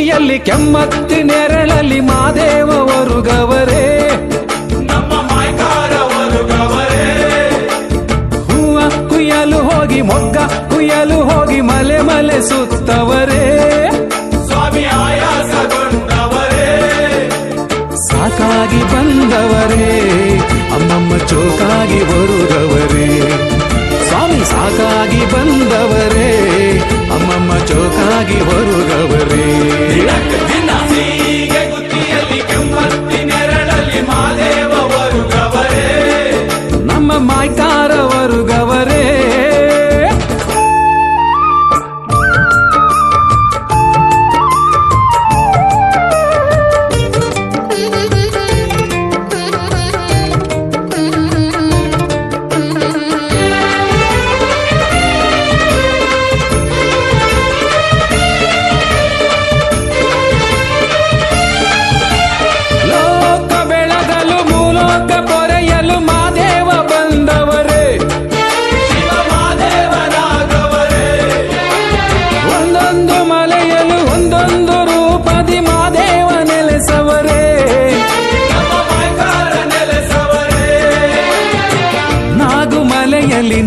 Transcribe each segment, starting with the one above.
ಗುತ್ತಿಯಲ್ಲಿ ಕೆಮ್ಮತ್ತಿ ನೆರಳಲ್ಲಿ ಮಾದೇವರು ಗವರೇ ನಮ್ಮ ಮಾಯ್ಕಾರವರು ಗವರೇ ಹೂವ ಕುಯ್ಯಲು ಹೋಗಿ ಮೊಗ್ಗ ಕುಯ್ಯಲು ಹೋಗಿ ಮಲೆ ಮಲೆ ಸುತ್ತವರೇ ಸ್ವಾಮಿ ಆಯಾಸಗೊಂಡವರೇ ಸಾಕಾಗಿ ಬಂದವರೇ ಅಮ್ಮಮ್ಮ ಚೋಕಾಗಿ ಬರುಗವರೇ ಸ್ವಾಮಿ ಸಾಕಾಗಿ ಬಂದವರೇ ಅಮ್ಮಮ್ಮ ಚೋಕಾಗಿ ಬರುಗವರೇ ದಿನ ಹೀಗೆ ಗುತ್ತಿಯಲ್ಲಿ ಕೆಮ್ಮತ್ತಿ ನೆರಳಲ್ಲಿ ಮಾದೇವರು ಗವರೇ ನಮ್ಮ ಮಾಯ್ಕಾರವರು ಗವರೇ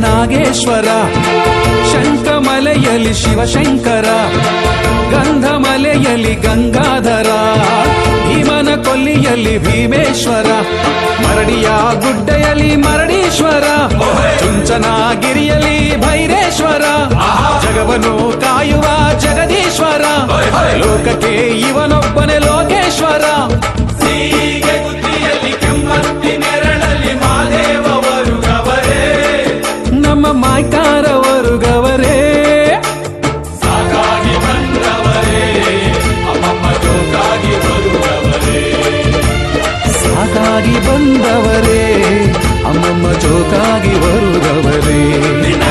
ನಾಗೇಶ್ವರ ಶಂಖಮಲೆಯಲ್ಲಿ ಶಿವಶಂಕರ ಗಂಧಮಲೆಯಲ್ಲಿ ಗಂಗಾಧರ ಭೀಮನ ಕೊಲ್ಲಿಯಲ್ಲಿ ಭೀಮೇಶ್ವರ ಮರಡಿಯ ಗುಡ್ಡೆಯಲ್ಲಿ ಮರಡೀಶ್ವರ ಚುಂಚನಗಿರಿಯಲ್ಲಿ ಭೈರೇಶ್ವರ ಜಗವನ್ನು ಕಾಯುವ ಜಗದೀಶ್ವರ ಲೋಕಕ್ಕೆ ಇವನೊಬ್ಬನೇ ಲೋಕೇಶ್ವರ ಹೀಗೆ ಗುತ್ತಿಯಲ್ಲಿ ಕೆಮ್ಮತ್ತಿ ನೆರಳಲ್ಲಿ ಮಾದೇವರು ಗವರೇ ನಮ್ಮ ಮಾಯ್ಕಾರವರು ಗವರೇ ಸಾಕಾಗಿ ಬಂದವರೇ ಅಮ್ಮಮ್ಮ ಜೋಕಾಗಿ ಬರುವವರೇ ಸಾಕಾಗಿ ಬಂದವರೇ ಅಮ್ಮಮ್ಮ ಚೋಕಾಗಿ ಬರುಗವರೇ ದಿನ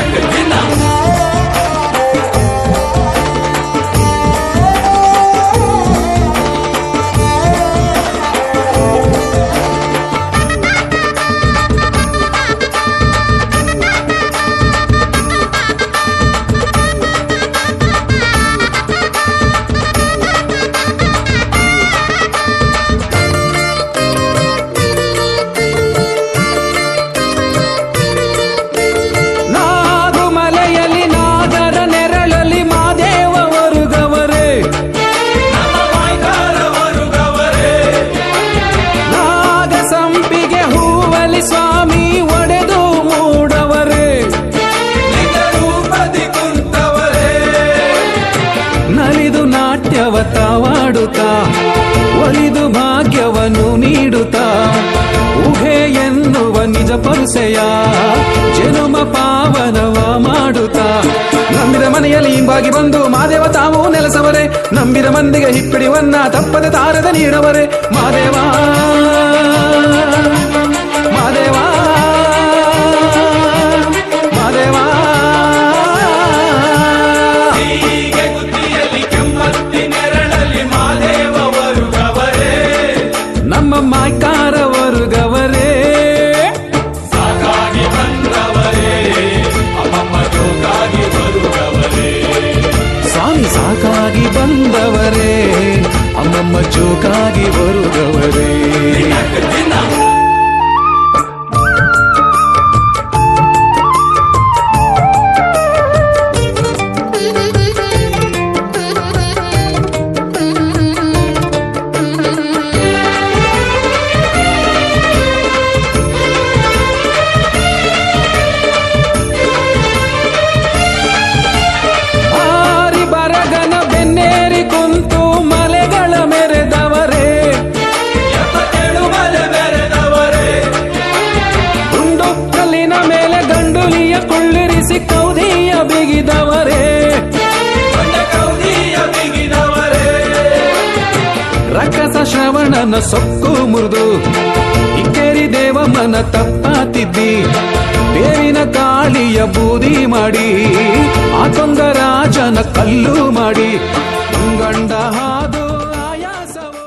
ಸ್ವಾಮಿ ಒಡೆದು ಮೂಡವರೇ ರೂಪದಿ ಕುಂತವರೇ ನಲಿದು ನಾಟ್ಯವ ತಾವಾಡುತ್ತಾ ಒಲಿದು ಭಾಗ್ಯವನ್ನು ನೀಡುತ್ತಾ ಊಹೆ ಎನ್ನುವ ನಿಜ ಪರುಸೆಯ ಜನುಮ ಪಾವನವ ಮಾಡುತ್ತಾ ನಂಬಿದ ಮನೆಯಲ್ಲಿ ಹಿಂಬಾಗಿ ಬಂದು ಮಾದೇವ ತಾವು ನೆಲೆಸವರೇ ನಂಬಿದ ಮಂದಿಗೆ ಹಿಪ್ಪಿಡಿವನ್ನ ತಪ್ಪದೆ ತಾರದ ನೀಡವರೇ ಮಾದೇವ ಮಾದೇವ ಮಾದೇವ ಹೀಗೆ ಗುತ್ತಿಯಲ್ಲಿ ಕೆಮ್ಮತ್ತಿ ನೆರಳಲ್ಲಿ ಮಾದೇವರು ಗವರೇ ನಮ್ಮ ಮಾಯ್ಕಾರವರು ಗವರೇ ಸಾಕಾಗಿ ಬಂದವರೇ ಅಮ್ಮಮ್ಮ ಜೋಕಾಗಿ ಬರುವವರೇ ಸ್ವಾಮಿ ಸಾಕಾಗಿ ಬಂದವರೇ ಅಮ್ಮಮ್ಮ ಚೋಕಾಗಿ ಬರುಗವರೇ ದಿನ ಕೌದಿಯ ಬಿಗಿದವರೇ ರಕ್ಕಸ ಶ್ರವಣನ ಸೊಕ್ಕು ಮುರಿದು ಇಕ್ಕೇರಿ ದೇವಮ್ಮನ ತಪ್ಪಾತಿದ್ದಿ ಬೇವಿನ ಕಾಳಿಯ ಬೂದಿ ಮಾಡಿ ಆ ತೊಂಗರಾಜನ ಕಲ್ಲು ಮಾಡಿ ಗಂಡ ಹಾದು ಆಯಾಸವು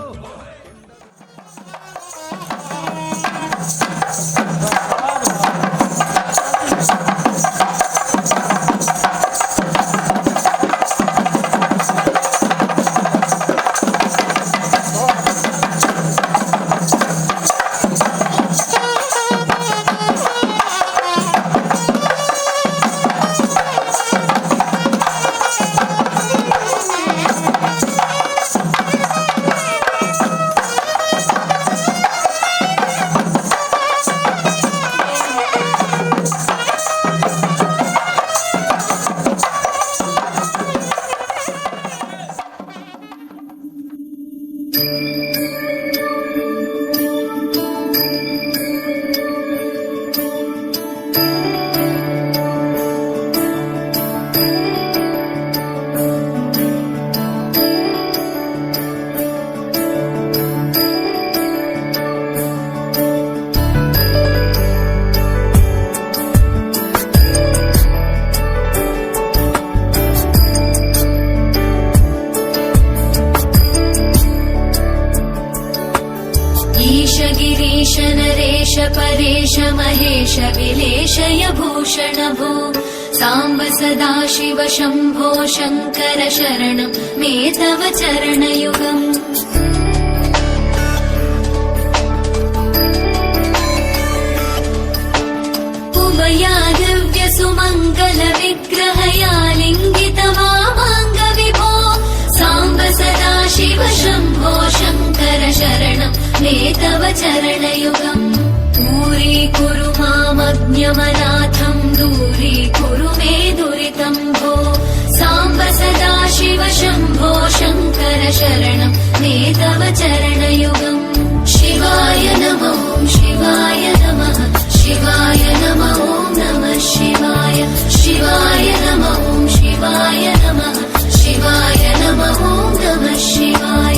गिरीश नरेश परेश महेश विलेशय भूषण भो साम्ब सदाशिव शम्भो शङ्कर शरणं मे तव चरणयुगम् उमया दिव्य सुमङ्गल विग्रहया लिङ्गित वामाङ्ग विभो साम्ब सदाशिव शम्भो शङ्कर शरणं मे तव चरणयुगम् दूरीकुरु मामज्ञमनाथम् दूरीकुरु मे दुरितम् भो साम्ब सदाशिव शम्भो शङ्कर शरणं मे तव चरणयुगम् शिवाय नमो शिवाय नमः शिवाय नमो नमः शिवाय शिवाय नमो शिवाय नमः शिवाय नमो नमः शिवाय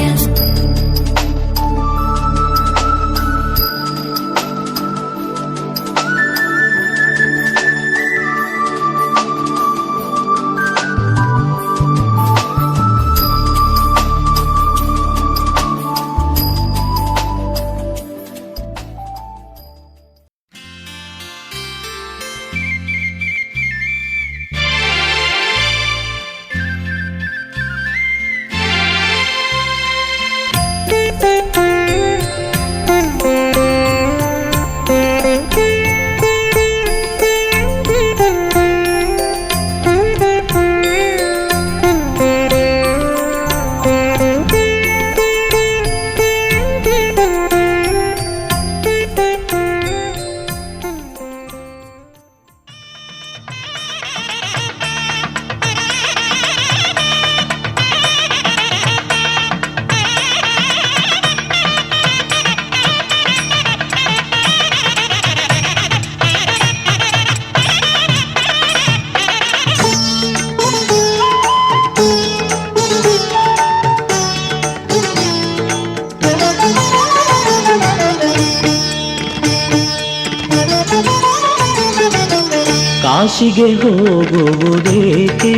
ಕಾಶಿಗೆ ಹೋಗುವುದೇಕೆ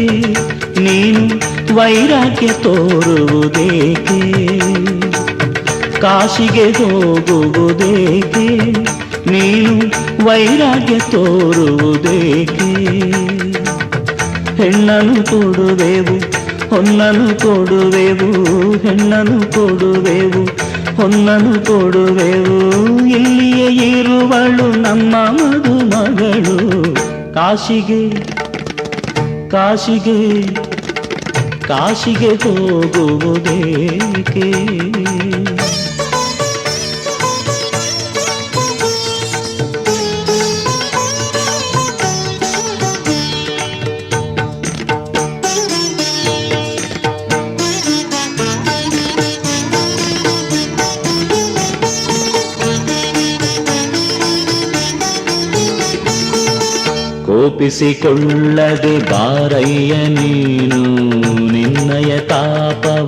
ನೀನು ವೈರಾಗ್ಯ ತೋರುವುದೇಕೆ ಕಾಶಿಗೆ ಹೋಗುವುದೇಕೆ ನೀನು ವೈರಾಗ್ಯ ತೋರುವುದೇಕೆ ಹೆಣ್ಣನು ಕೊಡುವೆವು ಹೊನ್ನನು ಕೊಡುವೆವು ಹೆಣ್ಣನು ಕೊಡುವೆವು ಹೊನ್ನನು ಕೊಡುವೆವು ಇಲ್ಲಿಯೇ ಇರುವಳು ನಮ್ಮ ಮದುಮಗಳು ಕಾಶಿಗೆ ಕಾಶಿಗೆ ಕಾಶಿಗೆ ಹೋಗುವುದೇಕೆ ಕೋಪಿಸಿಕೊಳ್ಳದೆ ಬಾರಯ್ಯ ನೀನು ನಿನ್ನಯ ತಾಪವ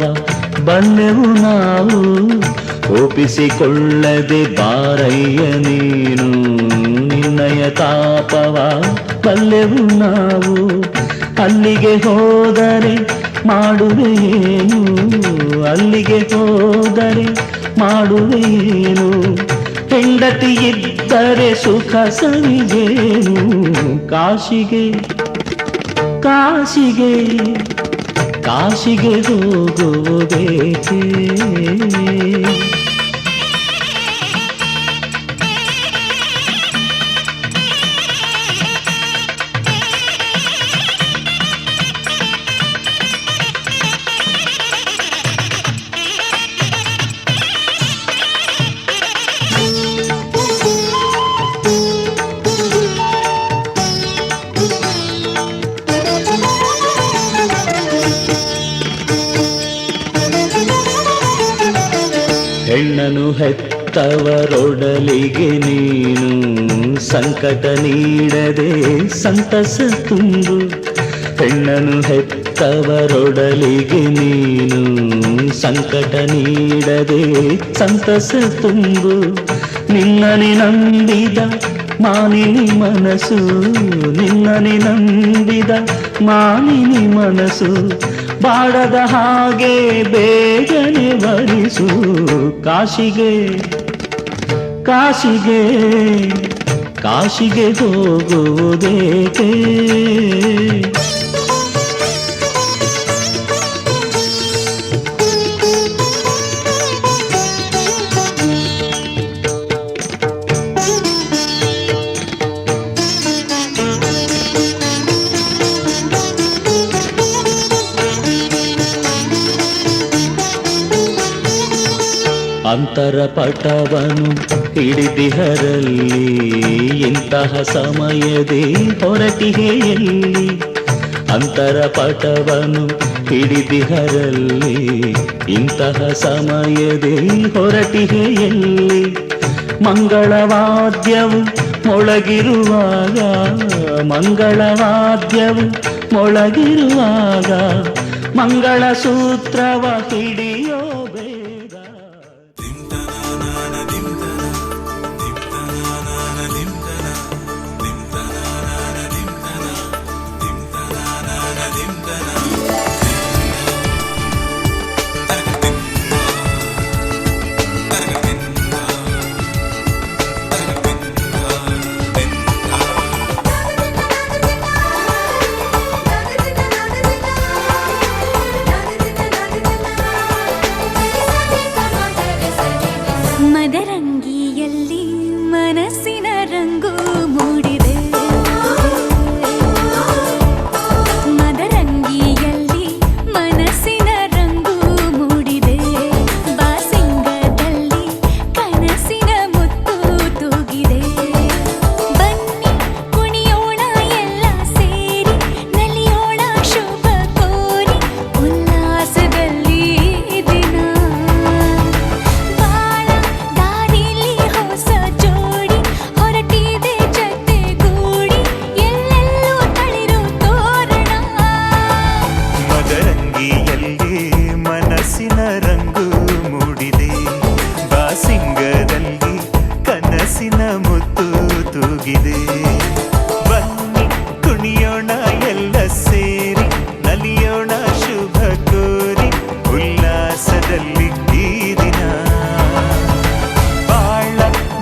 ಬಲ್ಲೆವು ನಾವು ಕೋಪಿಸಿಕೊಳ್ಳದೆ ಬಾರಯ್ಯ ನೀನು ನಿನ್ನಯ ತಾಪವ ಬಲ್ಲೆವು ನಾವು ಅಲ್ಲಿಗೆ ಹೋದರೆ ಮಾಡುವೆಯೇನು ಅಲ್ಲಿಗೆ ಹೋದರೆ ಮಾಡುವೆಯೇನು ಹೆಂಡತಿ ಇದ್ದರೆ ಸುಖ ಸವಿಗೇನು ಕಾಶಿಗೆ ಕಾಶಿಗೆ ಕಾಶಿಗೆ ಹೋಗುವುದೇಕೆ ಹೆಣ್ಣನು ಹೆತ್ತವರೊಡಲಿಗೆ ನೀನು ಸಂಕಟ ನೀಡದೆ ಸಂತಸ ತುಂಬು. ಹೆಣ್ಣನು ಹೆತ್ತವರೊಡಲಿಗೆ ನೀನು ಸಂಕಟ ನೀಡದೆ ಸಂತಸ ತುಂಬು. ನಿನ್ನನೆ ನಂಬಿದ ಮಾನಿನಿ ಮನಸ್ಸು, ನಿನ್ನನೆ ನಂಬಿದ ಮಾನಿನಿ ಮನಸ್ಸು ಬಾಡದ ಹಾಗೆ ಬೇಗನೆ ಬರಿಸು. ಕಾಶಿಗೆ ಕಾಶಿಗೆ ಕಾಶಿಗೆ ಹೋಗುವುದೇಕೆ? ಅಂತರ ಪಟವನು ಹಿಡಿದಿಹರಲ್ಲಿ ಇಂತಹ ಸಮಯದೇ ಹೊರಟಿಗೆ ಎಲ್ಲಿ? ಅಂತರ ಪಟವನು ಹಿಡಿದಿಹರಲ್ಲಿ ಇಂತಹ ಸಮಯದೇ ಹೊರಟಿಗೆ ಎಲ್ಲಿ? ಮಂಗಳವಾದ್ಯವು ಮೊಳಗಿರುವಾಗ, ಮಂಗಳವಾದ್ಯವು ಮೊಳಗಿರುವಾಗ ಮಂಗಳ ಸೂತ್ರವ ಹಿಡಿಯೋ ಬೇಗ. ಮದರಂಗಿಯಲ್ಲಿ ಮನಸ್ಸಿನ ರಂಗು ಮೂಡಿದೆ, ಮದರಂಗಿಯಲ್ಲಿ ಮನಸ್ಸಿನ ರಂಗು ಮೂಡಿದೆ. ಬಾಸಿಂಗದಲ್ಲಿ ಕನಸಿನ ಮುತ್ತು ತೂಗಿದೆ. ಬನ್ನಿ ಕುಣಿಯೋಣ ಎಲ್ಲ ಸೇರಿ, ನಲಿಯೋಣ ಶುಭ ಕೋರಿ ಉಲ್ಲಾಸದಲ್ಲಿ ದಿನ. ಬಾಳ ದಾರಿಲಿ ಹೊಸ ಜೋಡಿ ಹೊರಟಿದೆ ಜೊತೆಗೂಡಿ, ಎಲ್ಲೆಲ್ಲೂ ತಳಿರು ತೋರಣ. ಮದರಂಗಿಯಲ್ಲಿ ಮನಸ್ಸಿನ ರಂಗು ಮೂಡಿದೆ. ಬಾಸಿಂಗದಲ್ಲಿ ಕನಸಿನ ಮುತ್ತು ತೂಗಿದೆ. ಬನ್ನಿ ಕುಣಿಯೋಣ ಎಲ್ಲ ಸೇರಿ, ನಲಿಯೋಣ ಶುಭ ಕೋರಿ ಉಲ್ಲಾಸದಲ್ಲಿ ಈ ದಿನ. ಬಾಳ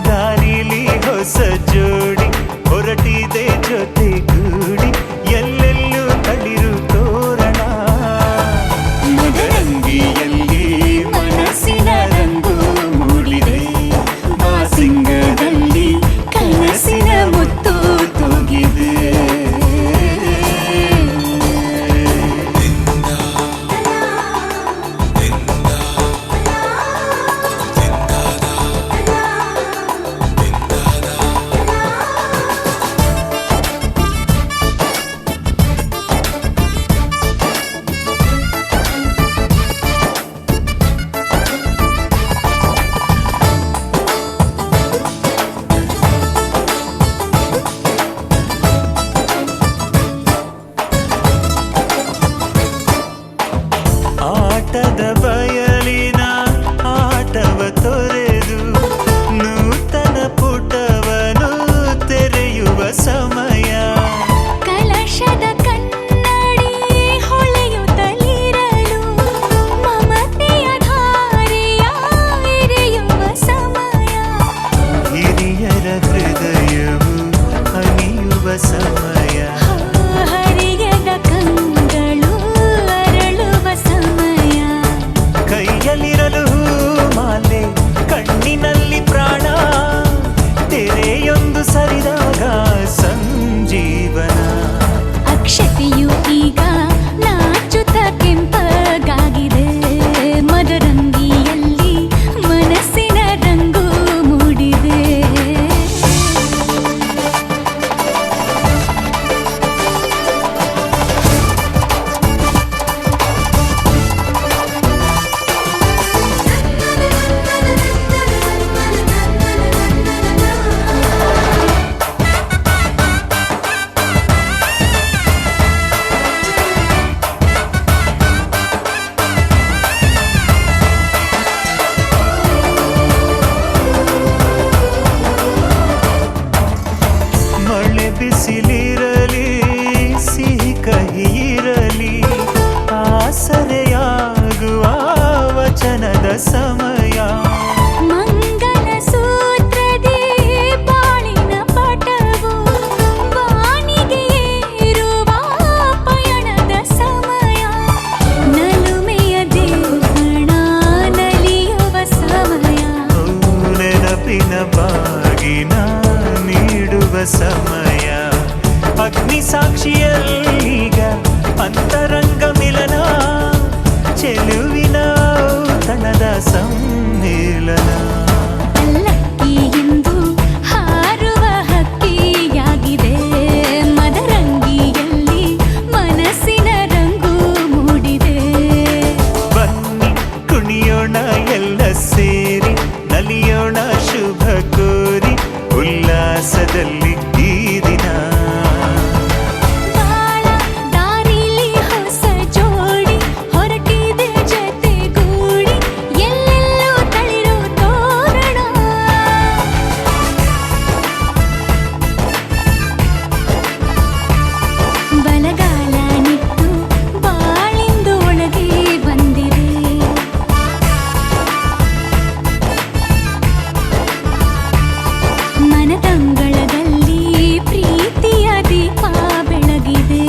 ದಾರಿಲಿ ಹೊಸ ಜೋಡಿ ಹೊರಟಿದೆ ಜೊತೆಗೂಡಿ, ಎಲ್ಲೆಲ್ಲೂ ತಳಿರು ತೋರಣ. ಮದರಂಗಿಯಲ್ಲಿ ಮನಸ್ಸಿನ ರಂಗು ಮೂಡಿದೆ. ಬಾಸಿಂಗದಲ್ಲಿ ಕನಸಿನ ಮುತ್ತು ತೂಗಿದೆ. ಆಟದ ಬಯಲಿನ ಆಟವ ತೊರೆದು ನೂತನ ಪುಟವನು ತೆರೆಯುವ ಸಮಯ. ಕಲಶದ ಕನ್ನಡಿ ಹೊಳೆಯುತ್ತಲಿರಲು ಮಮತೆಯ ಧಾರೆಯ ಎರೆಯುವ ಸಮಯ. ಹಿರಿಯರ ಹೃದಯವು ಹನಿಯುವ ಸಮಯ. ಹರಿಯದ ಕಂಗಳು ಅರಳುವ ಸಮಯ. ಕೈಯಲ್ಲಿರಲು ಮಾಲೆ, ಕಣ್ಣಿನಲ್ಲಿ ಪ್ರಾಣ, ತೆರೆಯೊಂದು ಸರಿದಾಗ ಸಂಜೀವನ. ಅಕ್ಷತೆಯು ಈಗ ನಾಚುತ್ತ ಕೆಂಪಗಾಗಿದೆ. ಮದರಂಗಿಯಲ್ಲಿ ಮನಸ್ಸಿನ ರಂಗು ಮೂಡಿದೆ. ಸಮಯ. ಮಂಗಲ ಸೂತ್ರದಿ ಬಾಳಿನ ಪಟವು ಬಾನಿಗೆ ಏರುವ ಪಯಣದ ಸಮಯ. ನಲುಮೆಯ ದೇವಣ ನಲಿಯುವ ಸಮಯ. ನೆನಪಿನ ಬಾಗಿನ ನೀಡುವ ಸಮಯ. ಅಗ್ನಿ ಸಾಕ್ಷಿಯಲ್ಲೀಗ ಅಂತರಂಗ ಮಿಲನ. ಚೆಲುವಿನ ತನದ ಸಮ್ಮಿಲನ. ಪಲ್ಲಕ್ಕಿಯೆಂದು ಹಾರುವ ಹಕ್ಕಿಯಾಗಿದೆ. ಮದರಂಗಿಯಲ್ಲಿ ಮನಸ್ಸಿನ ರಂಗು ಮೂಡಿದೆ. ಬನ್ನಿ ಕುಣಿಯೋಣ ಎಲ್ಲ ಸೇರಿ, ನಲಿಯೋಣ ಶುಭ ಕೋರಿ ಉಲ್ಲಾಸದಲ್ಲಿ ಈ ದಿನ. ಬಾಳ ದಾರಿಲಿ ಹೊಸ ಜೋಡಿ ಹೊರಟಿದೆ ಜತೆಗೂಡಿ. ಎಲ್ಲೆಲ್ಲೂ ತಳಿರು ತೋರಣ. ಬಲಗಾಲ ನಿಟ್ಟು ಬಾಳಿಂದು ಒಳಗೆ ಬಂದಿದೆ. ಮನದಂಗಳದಲ್ಲಿ ಪ್ರೀತಿಯ ದೀಪ ಬೆಳಗಿದೆ.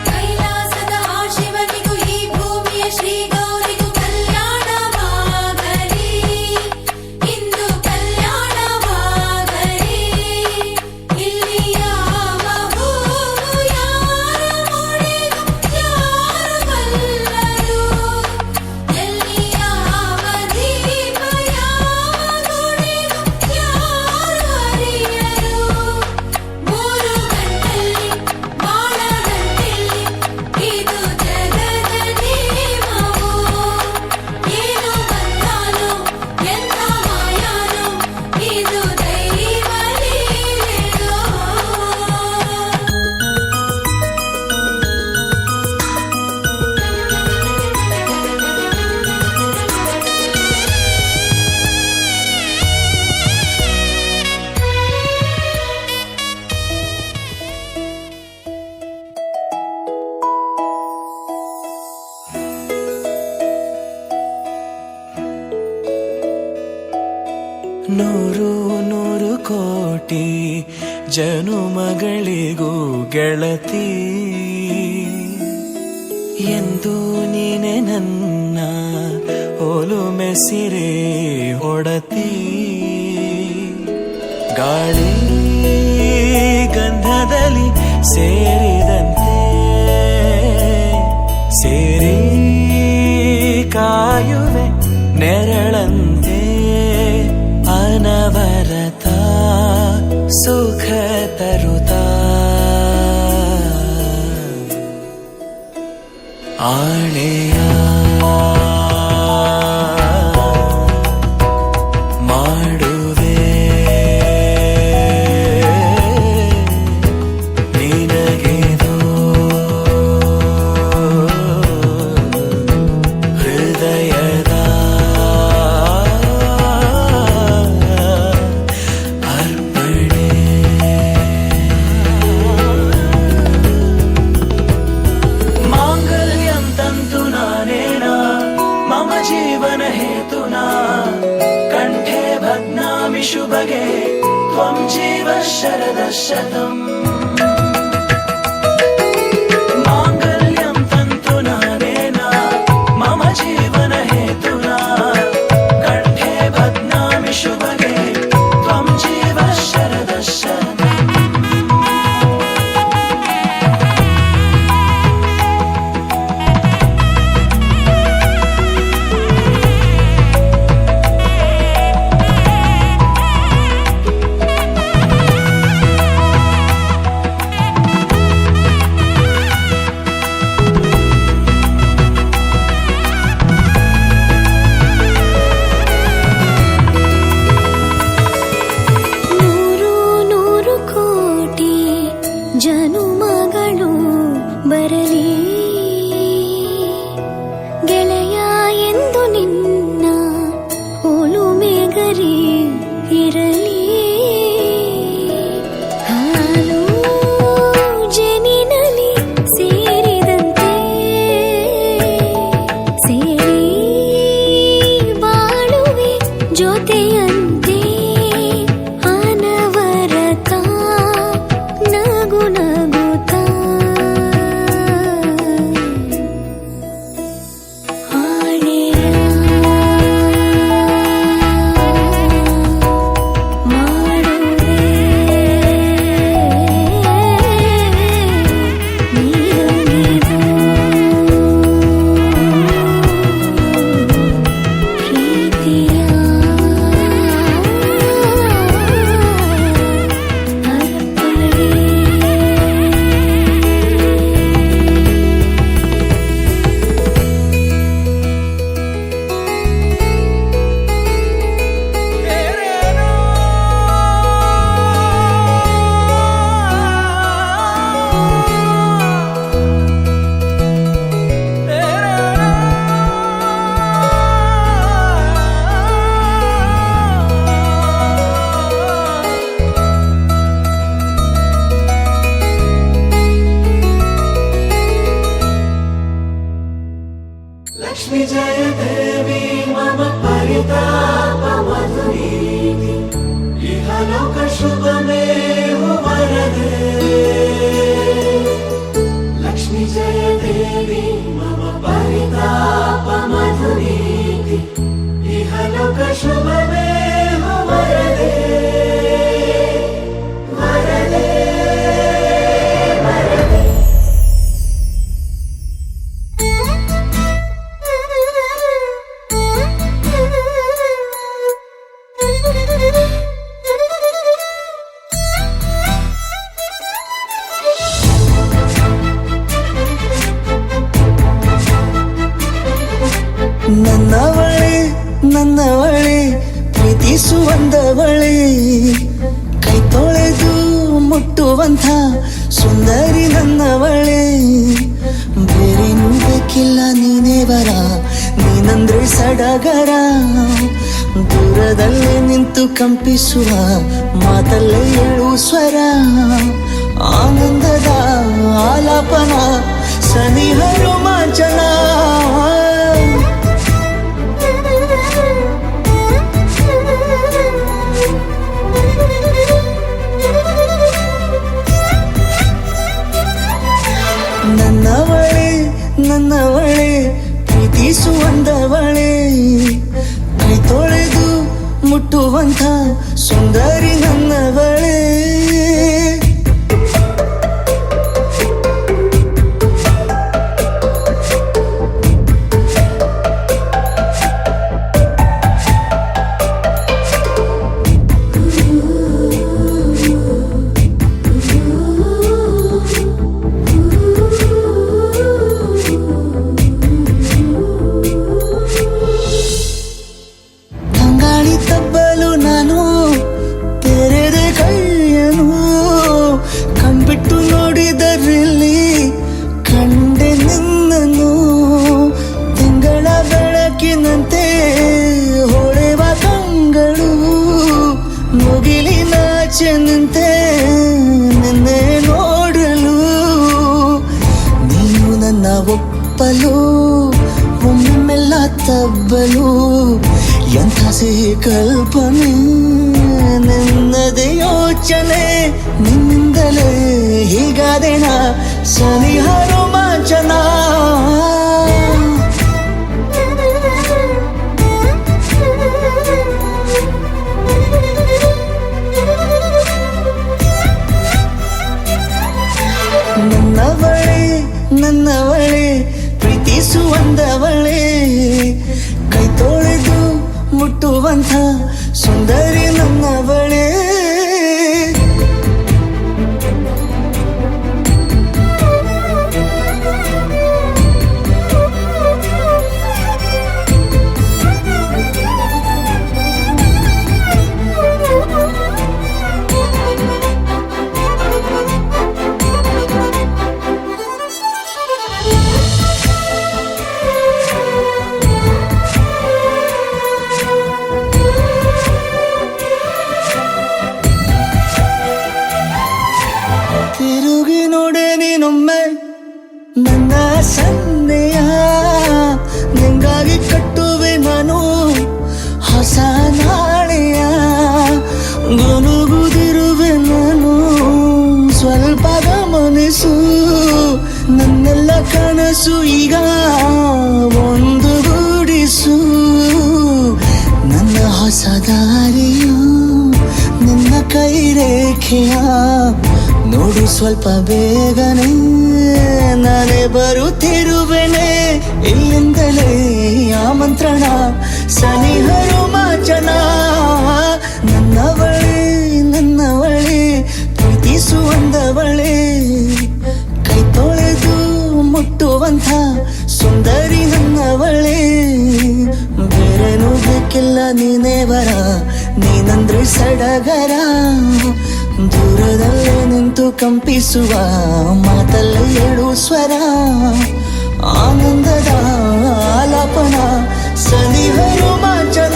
ಕೈಲಾಸದ ಆ ಶಿವನಿಗೂ ಈ ಭೂಮಿಯ ಶ್ರೀ ಗೌರಿಗೂ ಕಲ್ಯಾಣವಾಗಲಿ. ಇಂದು ಕಲ್ಯಾಣವಾಗಲಿ. ಇಲ್ಲಿ ಯಾವ ಹೂವು ಯಾರ ಮುಡಿಗೂ ಯಾರು ಬಲ್ಲರು. ಎಲ್ಲಿ ಯಾವ ದೀಪ ಯಾವ ಗುಡಿಗೂ ಯಾರು ಅರಿಯರು. ಮೂರು ಗಂಟಲ್ಲಿ ಬಾಳ ಗಂಟೆಲ್ಲಿ ಇದು ಜಗದ ನಿಯಮವು. ಏನು ಬಂದಾನೋ ಎಂಥ ಮಾಯಾನೋ ಇದು ದೈವ ಲೀಲೆಯೋ. ನೂರು ನೂರು ಕೋಟಿ ಜನುಮಗಳಿಗೂ ಗೆಳತಿ ಎಂದು ನೀನೆ ನನ್ನ ಒಲುಮೆ ಸಿರೆ ಒಡತಿ. ಗಾಳಿ ಗಂಧದಲ್ಲಿ ಸೇರಿದಂತೆ ಸೇರಿ ಕಾಯುವೆ ನೆರಳಂತೆ. ಅನವರತ ಸುಖ ತರುತ್ತಾ ಆಣೆಯ ಮಾಡುವೆ ನಿನಗೆದು ಹೃದಯದ ಅರ್ಪಣೆ. ಮಾಂಗಲ್ಯಂ ತಂತು ನಾನೇನ ಮಮ ಜೀವನ ಹೇತುನಾ. ಕಂಠೆ ಭಗ್ನಾಮಿ ಶುಭಗೆ ತ್ವಂ ಜೀವ ಶರದ ಶತಂ. ಮಾಂಗಲ್ಯಂ ತಂತು ನಾನೇನ ಮಮ ಜೀವನ ಹೇತುನಾ. ಕಂಠೆ ಭಗ್ನಾಮಿ ಶುಭಗೆ ತ್ವಂ ಜೀವ ಶರದ ಶತಂ. ನಿನ್ನ ಒಲುಮೆಗರಿ ಇರಲಿ ಹಾಲು ಜನಿನಲಿ ಸೇರಿದಂತೆ ಸೇರಿ ಬಾಳುವೆ ಜೊತೆಯಂತೆ ಅನವರತ ನಗು ನಗುತ್ತಾ ಆಳೆಯ ಮಾಡುವೆ ನೀರೊಲಿದು ಪ್ರೀತಿಯ लक्ष्मी जय देवी मम परिताप मधुनीति इहलोक शुभमेव वरदे लक्ष्मी जय देवी मम परिताप मधुनीति इहलोक शुभमेव वरदे वरदे वरदे ನನ್ನವಳೆ ಪ್ರೀತಿಸುವಂದವಳೆ ಕೈ ತೊಳೆದು ಮುಟ್ಟುವಂಥ ಸುಂದರಿ ನನ್ನವಳೆ ಬೇರೇನೂ ಬೇಕಿಲ್ಲ ನೀನೇ ಬರ ನೀನಂದ್ರೆ ಸಡಗರ ದೂರದಲ್ಲೇ ನಿಂತು ಕಂಪಿಸುವ ಮಾತಲ್ಲೇ ಏಳು ಸ್ವರ ಆನಂದದ ಆಲಾಪನ ಸನಿಹ ರೋಮಾಂಚನ ನನ್ನವಳೆ ಪ್ರೀತಿಸುವಂದವಳೆ ಕೈ ತೊಳೆದು ಮುಟ್ಟುವಂಥ ಸುಂದರಿ ನನ್ನವಳೆ ತಬ್ಬಲು ನಾನು ತೆರೆದೆ ಕೈಯನು ಕಣ್ಬಿಟ್ಟು ನೋಡಿದರಲ್ಲಿ ಕಂಡೆ ನಿನ್ನನು ತಿಂಗಳ ಬೆಳಕಿನಂತೆ ಹೊಳೆವ ಕಂಗಳು ಮುಗಿಲಿನಾಚೆ ನಿಂತೆ ನಿನ್ನೆ ನೋಡಲು ನೀನು ನನ್ನ ಒಪ್ಪಲು ಒಮ್ಮೆಲ್ಲ ತಬ್ಬಲು ಎಂಥ ಸಿಹಿ ಕಲ್ಪನೆ ನಿನ್ನದೇ ಯೋಚನೆ ನಿನ್ನಿಂದಲೇ ಹೀಗಾದೇನ ಸನಿಹ ರೋಮಾಂಚನ ನನ್ನವಳೆ ಪ್ರೀತಿಸುವಂದವಳೆ ಕೈ ತೊಳೆದು ಮುಟ್ಟುವಂಥ ಸುಂದರಿ ನನ್ನವಳೆ ಹೊಸ ದಾರಿಯು ನಿನ್ನ ಕೈ ರೇಖೆಯ ನೋಡು ಸ್ವಲ್ಪ ಬೇಗನೆ ನಾನೇ ಬರುತ್ತಿರುವೆನೆ ಇಲ್ಲಿಂದಲೇ ಆಮಂತ್ರಣ ಸನಿಹರು ಮಾಚನ ನನ್ನವಳೆ ಪ್ರೀತಿಸುವಂದವಳೆ ಕೈ ತೊಳೆದು ಮುಟ್ಟುವಂಥ ಸುಂದರಿ ನನ್ನವಳೆ ಬೇರೇನೂ ಬೇಕಿಲ್ಲ ನೀನೇ ವರ ನೀನಂದ್ರೆ ಸಡಗರ ದೂರದಲ್ಲೇ ನಿಂತು ಕಂಪಿಸುವ ಮಾತಲ್ಲೇ ಏಳು ಸ್ವರ ಆನಂದದ ಆಲಾಪನ ಸನಿಹರು ಮಾಚನ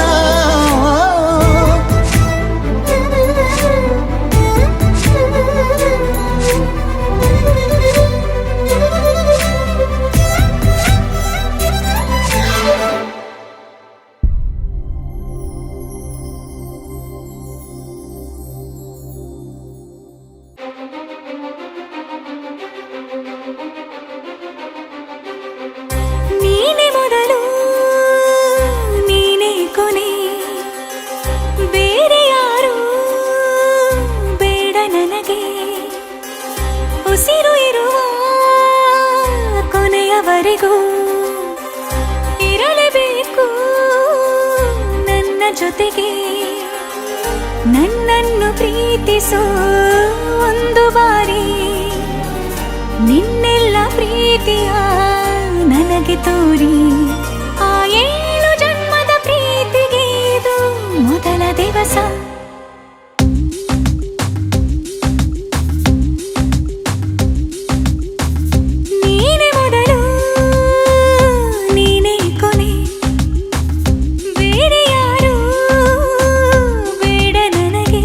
ನೀನೆ ಮೊದಲು ನೀನೆ ಕೊನೆ ಬೇರೆ ಯಾರು ಬೇಡ ನನಗೆ ಉಸಿರು ಇರುವ ಕೊನೆಯವರೆಗೂ ಇರಲೇಬೇಕು ನನ್ನ ಜೊತೆಗೆ ನನ್ನನ್ನು ಪ್ರೀತಿಸೋ ಒಂದು ಬಾರಿ ನಿನ್ನೆಲ್ಲ ಪ್ರೀತಿಯ ನನಗೆ ತೋರಿ ಆ 7 ಜನ್ಮದ ಪ್ರೀತಿಗೆ ಇದು ಮೊದಲ ದಿವಸ ನೀನೆ ಮೊದಲು ನೀನೆ ಕೊನೆ ಬೇರೆ ಯಾರು ಬೇಡ ನನಗೆ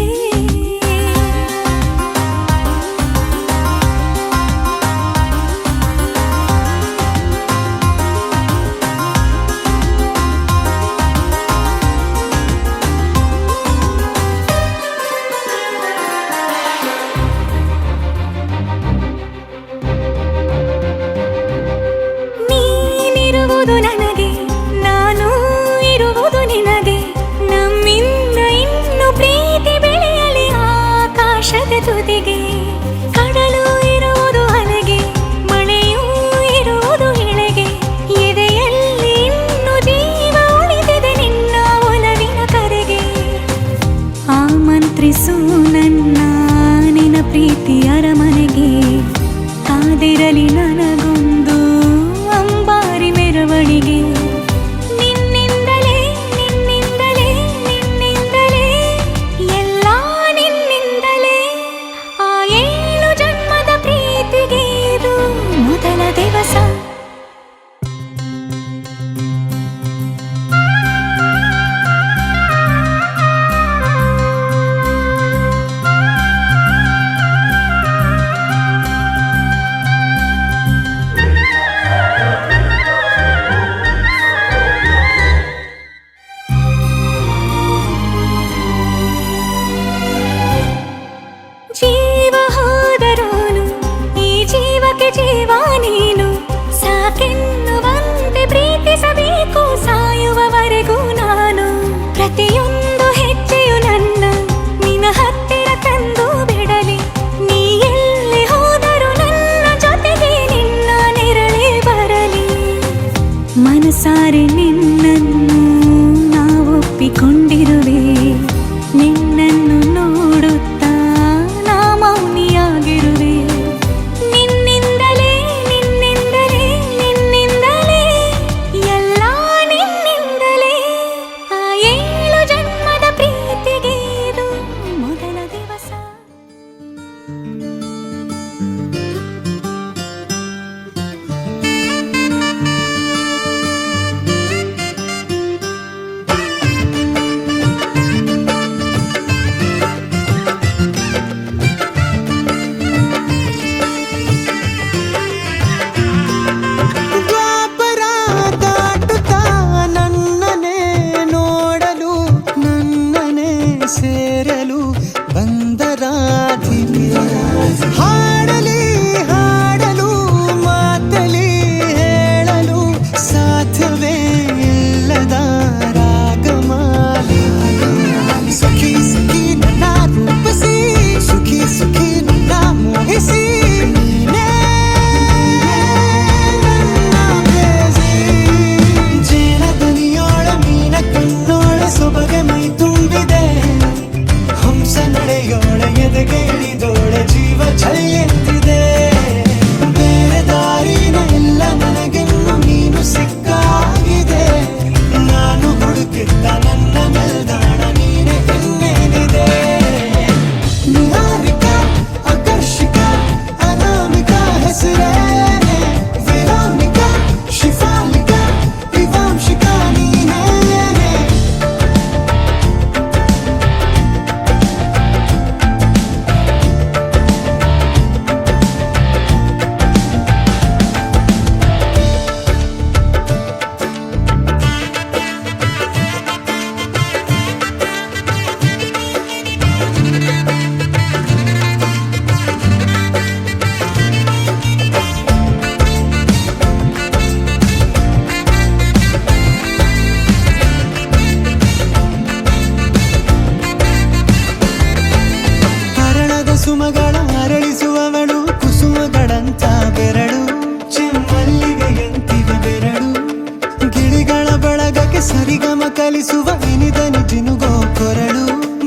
ನನಗೆ ಸರಿಗಮ ಕಲಿಸುವ ಇನಿದನಿ ಜಿನುಗೋ ಕೊರಳು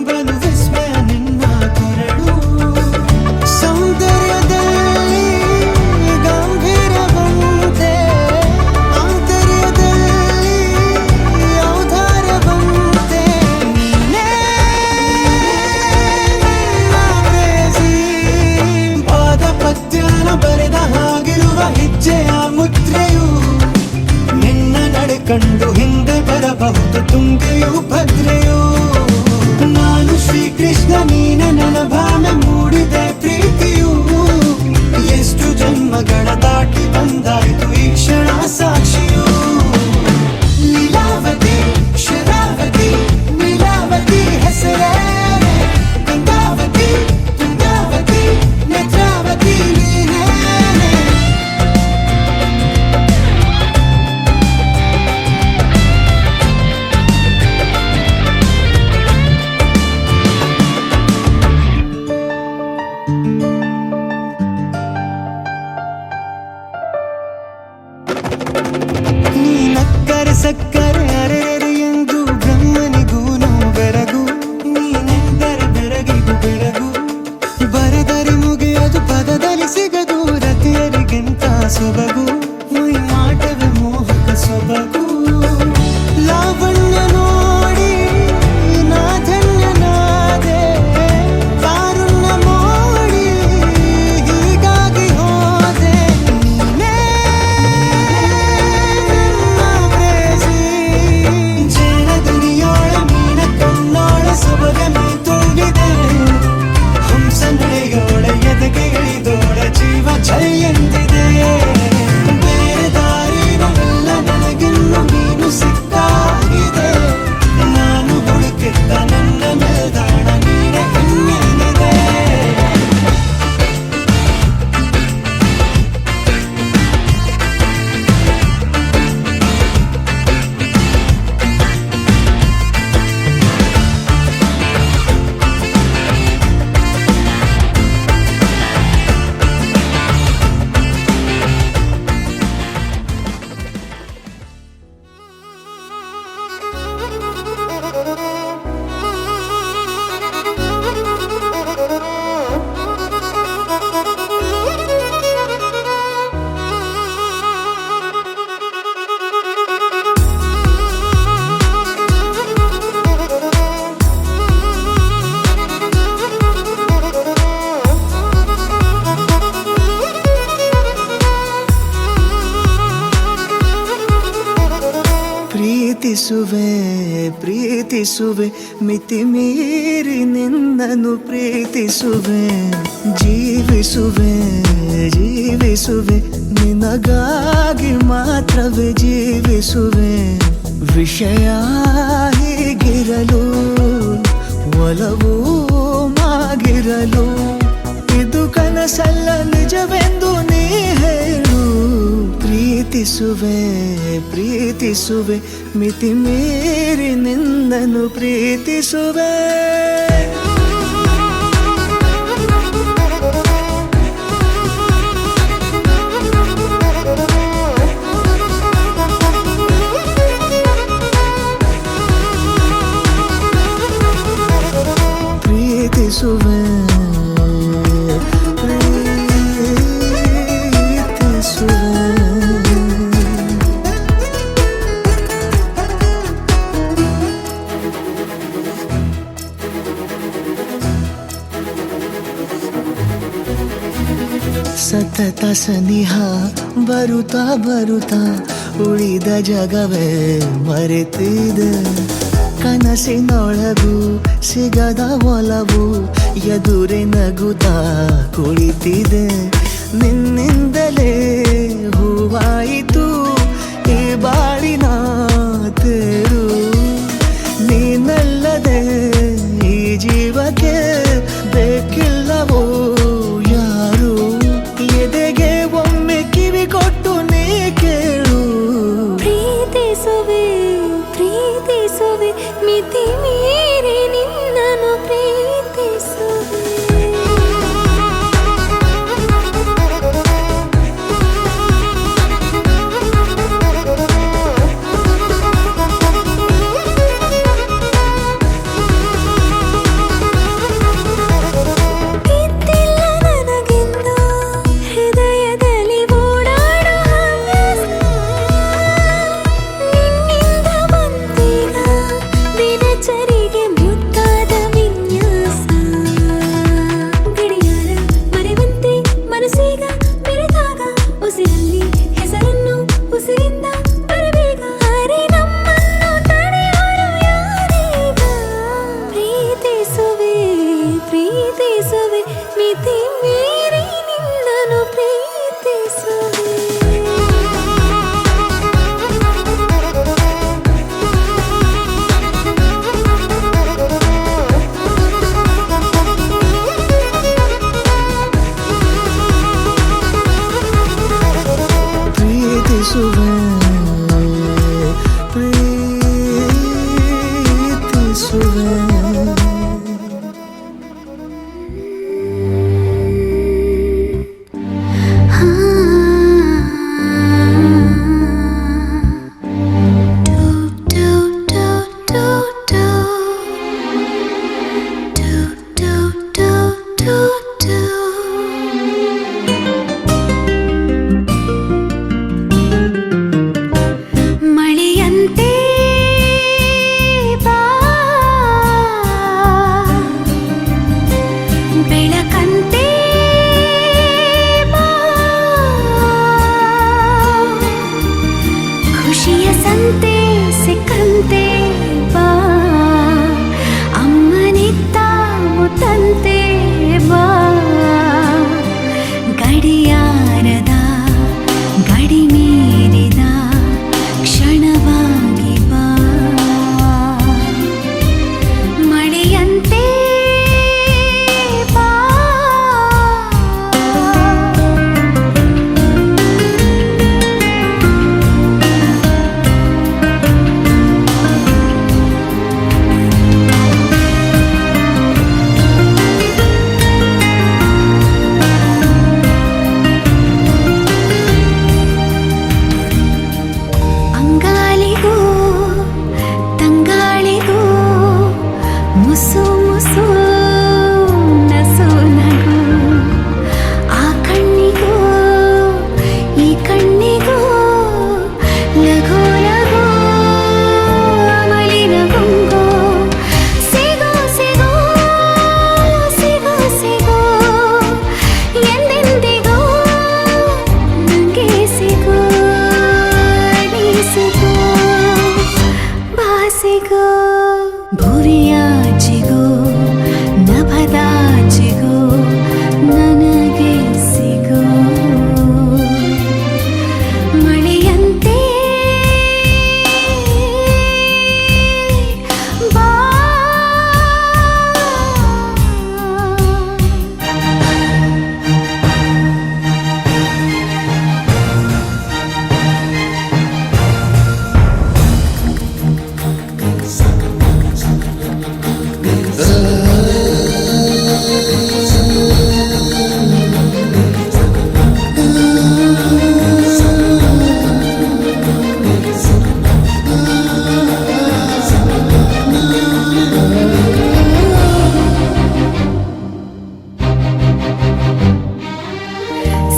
ಬಲು ವಿಸ್ಮಯ ನಿನ್ನ ಕೊರಳು ಸೌಂದರ್ಯದಲ್ಲಿ ಗಂಭೀರವಂತೆ ಆಂತರ್ಯದಲ್ಲಿ ಔದಾರ್ಯವಂತೆ ನೀನೇ ಕ್ರೇಜಿ ಪಾದ ಪದ್ಯನ ಬರೆದ ಹಾಗಿರುವ ಹೆಜ್ಜೆಯ ಮುದ್ರೆಯು ನಿನ್ನ ನಡೆ ಕಂಡು ಹಿಂದೆ ಬರಬಹುದು ತುಂಗೆಯು ಭದ್ರೆಯು ನಾನು ಶ್ರೀಕೃಷ್ಣ ನೀನೆ ನನ್ನ ಭಾವನೆ ಮೂಡಿದೆ ಪ್ರೀತಿಯು ಎಷ್ಟು ಜನ್ಮಗಳ ದಾಟಿ ಬಂದಾಯಿತು ಈ ಕ್ಷಣ ಸಾಕ್ಷಿಯು ಲೀಲಾವತಿ ಶರಾವತಿ ನೀಲಾವತಿ ಹೆಸರೇ ಗಂಗಾವತಿ ತುಂಗಾವತಿ ನೇತ್ರಾವತಿ ನೀನೇ ನೀ ನಕ್ಕರೆ ಸಕ್ಕರೆ ಅರೆರೆ ಎಂದು ಬ್ರಹ್ಮನಿಗೂನು ಬೆರಗು ನೀನೆಂದರೆ ಬೆರಗಿಗೂ ಬೆರಗು ಬರೆದರೆ ಮುಗಿಯದು ಪದದಲ್ಲಿ ಸಿಗದು ರತಿಯರಿಗಿಂತ ಸೊಬಗು ಮೈ ಮಾಟವೇ ಮೋಹಕ ಸೊಬಗು ಲಾವಣ್ಯ ನೋಡಿ ನಾ ಧನ್ಯನಾದೆ ಕಾರುಣ್ಯ ಮೋಡಿ ಹೀಗಾಗಿ ಹೋದೆ ನೀನೇ ಜೇನ ದುನಿಯೋಳ ಮೀನ ಕಣ್ಣೋಳ ಸೊಬಗ ಮೈ ತುಂಬಿದೆ ಹಂಸ ನಡೆಯೋಳ ಎದೆಗೆ ಇಳಿದೋಳ ಜೀವ ಛೈ ಎಂದಿದೆ ಬೇರೆ ದಾರಿನಲ್ಲ ನನಗಿನ್ನು ನೀನು ಸಿಕ್ಕಾಗಿದೆ ನಾನು ಹುಡುಕಿದ್ದ ನನ್ನ ಮೇಲ್ದಾಣ ನೀನೆ ಇನ್ನೇನಿದೆ ಪ್ರೀತಿಸುವೆ ಪ್ರೀತಿಸುವೆ ಮಿತಿ ಮೀರಿ ನಿನ್ನನ್ನು ಪ್ರೀತಿಸುವೆ ಜೀವಿಸುವೆ ಜೀವಿಸುವೆ ನಿನಗಾಗಿ ಮಾತ್ರವೇ ಜೀವಿಸುವೆ ವಿಷಯ ಹೀಗಿರಲು ಒಲವು ಮಾಗಿರಲು ಇದು ಕನಸಲ್ಲ ನಿಜವೆಂದು ನೀ ಹೇಳು ಪ್ರೀತಿಸುವೆ ಪ್ರೀತಿಸುವೆ ಮಿತಿ ಮೀರಿ ನಿನ್ನನ್ನು ಪ್ರೀತಿಸುವೆ ಪ್ರೀತಿಸುವೆ ಸತತ ಸನಿಹ ಬರುತ್ತಾ ಬರುತ್ತಾ ಉಳಿದ ಜಗವೇ ಮರೆತಿದೆ ಕನಸಿನೊಳಗೂ ಸಿಗದ ಒಲವು ಎದುರೆ ನಗುತ್ತಾ ಕುಳಿತಿದೆ ನಿನ್ನಿಂದಲೇ ಹೂವಾಯಿತು ಈ ಬಾಳಿನ ತೇರು ನೀನಲ್ಲದೆ ಈ ಜೀವಕ್ಕೆ ಬೇಕಿಲ್ಲವೋ ಯಾರು ಎದೆಗೆ ಒಮ್ಮೆ ಕಿವಿ ಕೊಟ್ಟು ನೀ ಕೇಳು ಪ್ರೀತಿಸುವೆ ಪ್ರೀತಿಸುವೆ ಮಿತಿ ಮೀರಿ ನಿನ್ನನ್ನು ಪ್ರೀತಿಸುವೆ ಸಿಗೋ ಭುವಿಯಾಚೆಗೋ ನಭದಾಚೆಗೋ ನನಗೆ ಸಿಗೋ ಮಳೆಯಂತೆ ಬಾ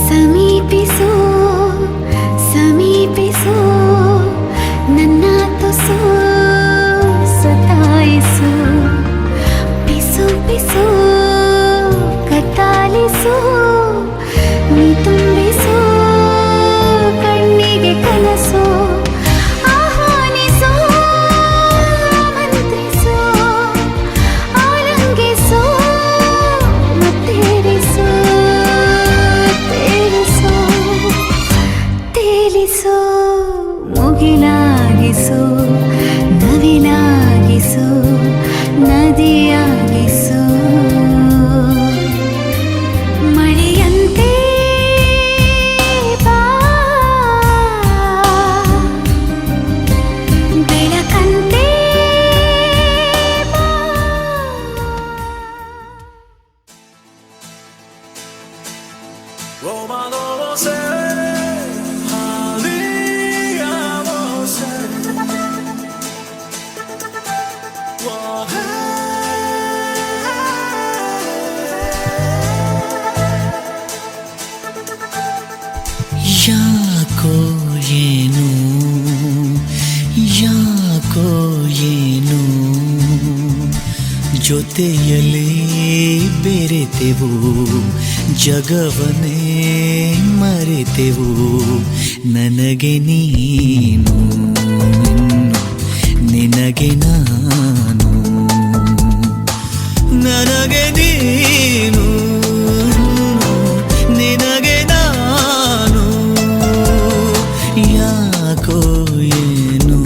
ಸಮೀಪಿಸೋ ಸಮೀಪಿಸೋ ನನ್ನ ತುಸು ಸತಾಯಿಸು ಪಿಸು ಪಿಸು ಕತ್ತಾಲಿಸು ನೀ ತುಂಬಿಸು ಕಣ್ಣಿಗೆ ಕನಸು ಆಹ್ವಾನಿಸು ಆಮಂತ್ರಿಸು ಆಲಂಗಿಸು ಮತ್ತೇರಿಸು ತೇಲಿಸು ತೇಲಿಸು ಮುಗಿಲಾಗಿಸು ನವಿಲಾಗಿಸು ನದಿಯಾಗಿಸು ಮಳೆಯಂತೆ ಬಾ ಬೆಳಕಂತೆ ಬಾ ಯಾಕೋ ಏನು ಯಾಕೋ ಏನು ಜೊತೆಯಲ್ಲೇ ಬೆರೆತೆವು ಜಗವನ್ನೇ ಮರೆತೆವು ನನಗೆ ನೀನು ನಿನಗೆ ನಾನು ನನಗೆ ನೀನು ನಿನಗೆ ನಾನು ಯಾಕೋ ಏನು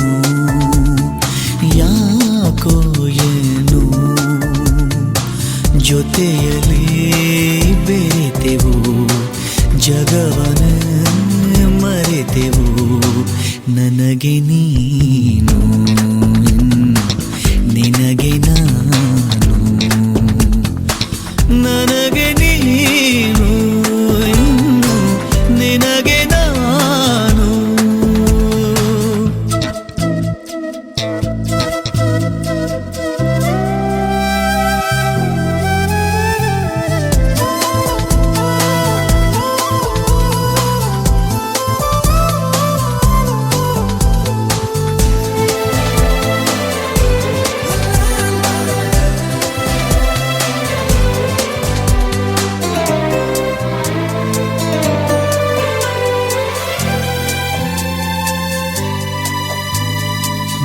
ಯಾಕೋ ಏನು ಜೊತೆಯಲ್ಲಿ ಬೆರೆತೆವು ಜಗವನ್ನ ಮರೆತೆವು ನನಗೆ ನೀನು ನಿನಗೆ ನಾನು ನನಗೆ ನೀನು ನಿನಗೆ ನಾನು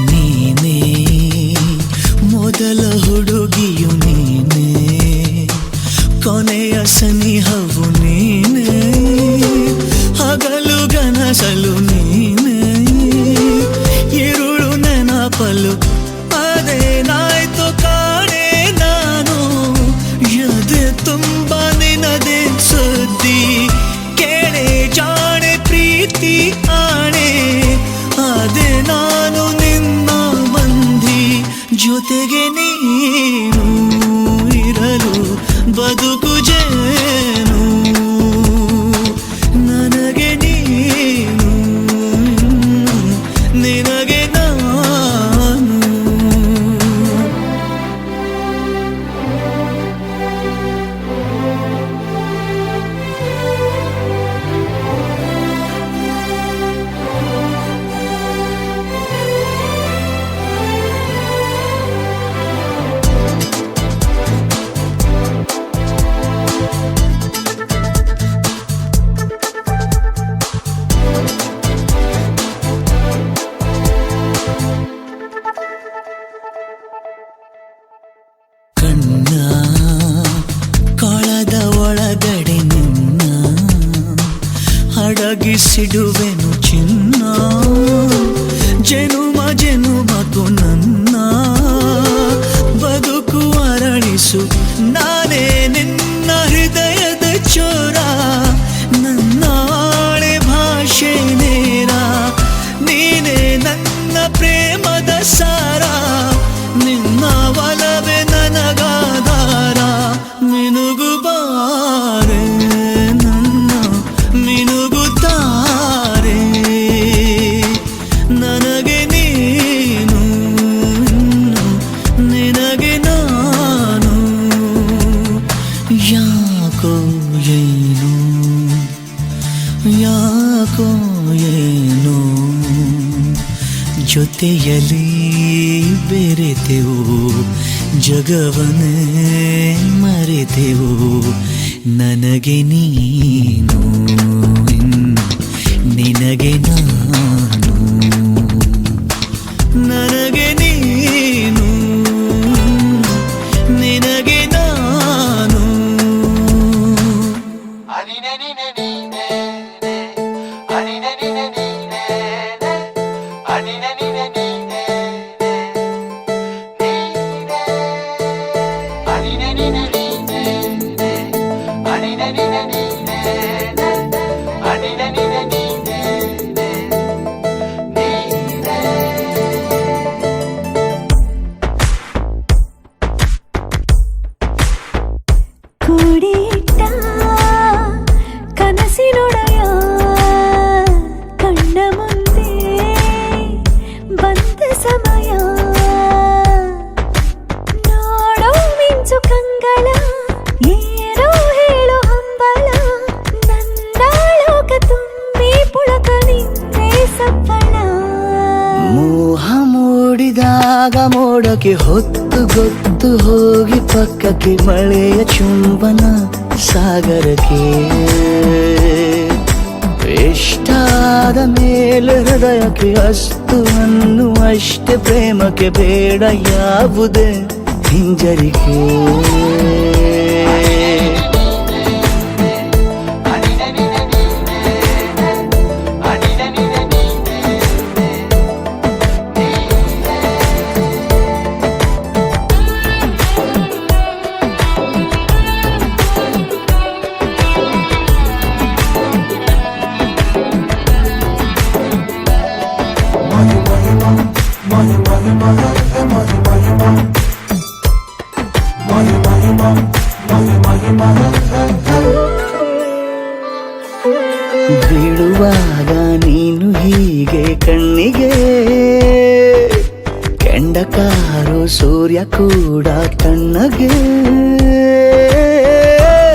ನೀನೇ ಮೊದಲ ಹುಡುಗಿಯು ನೀನೇ ಕೊನೆಯ ಸನಿಹವು ನೀನೇ ಹಗಲು ಗನಸಲು ನೀನೇ ಇರುಳು ನೆನಪಲು ಅದೇನಾಯ್ತು ಕಾಣೆ ನಾನು ಎದೆ ತುಂಬ ನಿನದೆ ಸುದ್ದಿ ಕೇಳೆ ಜಾಣೆ ಪ್ರೀತಿ ಆಣೆ ಅದೇ ನಾನು ನಿನ್ನ ಮಂದಿ ಜೊತೆಗೆ ನೀನು ಇರಲು ಬದುಕು ಜೇನು ನನಗೆ ನೀನು ನಿನಗೆ ನಾನು ಪಳಗಿಸಿಡುವೆನು ಚಿನ್ನ ಜನುಮ ಜನುಮಕು ನನ್ನ ಬದುಕು ಅರಳಿಸು ನಾನೇ ನಿನ್ನ ಹೃದಯದ ಚೋರ ನನ್ನ ಆಳೆ ಭಾಷೆ ನೇರ ನೀನೇ ನನ್ನ ಪ್ರೇಮದ ಸಾರ ನಿನ್ನ ಒಲವೇ ನನಗಾಧಾರ ಮಿನುಗುಬಾರೆ ನನ್ನ ಮಿನುಗುತ್ತಾರೆ ನನಗೆ ನೀನು ನಿನಗೆ ನಾನು ಯಾಕೋ ಏನು ಯಾಕೋ ಏನು ಜೊತೆಯಲ್ಲಿ ಬೆರೆತೆವು ಜಗವನ್ನೇ ಮರೆತೆವು ನನಗೆ ನೀನು ಇನ್ನು ನಿನಗೆ ನಾನು ನನಗೆ ನೀನು ನಿನಗೆ ನಾನು ಕೂಡಿಟ್ಟ ಕನಸಿನೊಡೆಯ ಕಣ್ಣ ಮುಂದೆ ಬಂದ ಸಮಯ ನೋಡೋ ಮಿಂಚು ಕಂಗಳ ಏನೋ ಹೇಳೋ ಹಂಬಲ ನನ್ನ ಲೋಕ ತುಂಬಿ ಪುಳಕ ನಿಂತೆ ಸಫಲ ಮೋಹ ಮೂಡಿದಾಗ ಮೋಡಕ್ಕೆ ಹೊತ್ತು ಗೊತ್ತು ಹೋಗಿ ಪಕ್ಕಕ್ಕೆ ಮಳೆಯ ಚುಂಬನ ಸಾಗರಕ್ಕೆ ಇಷ್ಟಾದ ಮೇಲೆ ಹೃದಯಕ್ಕೆ ಅಸ್ತು ಅನ್ನುವಷ್ಟೇ ಪ್ರೇಮಕ್ಕೆ ಬೇಡ ಯಾವುದೇ ಹಿಂಜರಿಕೆ ಬೀಳುವಾಗ ನೀನು ಹೀಗೆ ಕಣ್ಣಿಗೆ ಕೆಂಡಕಾರು ಸೂರ್ಯ ಕೂಡ ತಣ್ಣಗೆ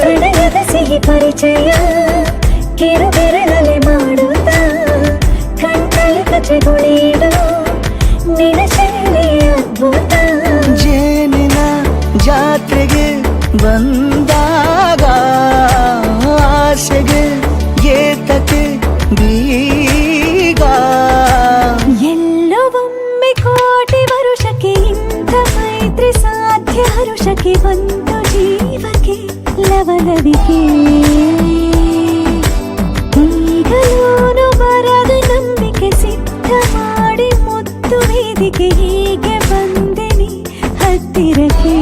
ಪ್ರಣಯದ ಸಿಹಿ ಪರಿಚಯ ಕಿರು ಬೆರಳಲ್ಲಿ ಮಾಡುತ್ತ ಕಣ್ಣಲ್ಲಿ ಕಚಗುಳಿಡು ನಿನ ಶೈಲಿ ಅದ್ಭುತ ಜೇನಿನ ಜಾತ್ರೆಗೆ ಬಂದಾಗ ಆಸೆಗೆ ಏತಕ್ಕೆ ಬೀಗ ಎಲ್ಲೋ ಒಮ್ಮೆ ಕೋಟಿ ವರುಷಕ್ಕೆ ಇಂಥ ಮೈತ್ರಿ ಸಾಧ್ಯ ಹರುಷಕ್ಕೆ ಒಂದು ಜೀವಕ್ಕೆ ಲವಲವಿಕೆ ಈಗಲೂನು ಬರದ ನಂಬಿಕೆ ಸಿದ್ಧ ಮಾಡಿ ಮುತ್ತು ವೇದಿಕೆ ಹೀಗೆ ಬಂದೆನಿ ಹತ್ತಿರಕ್ಕೆ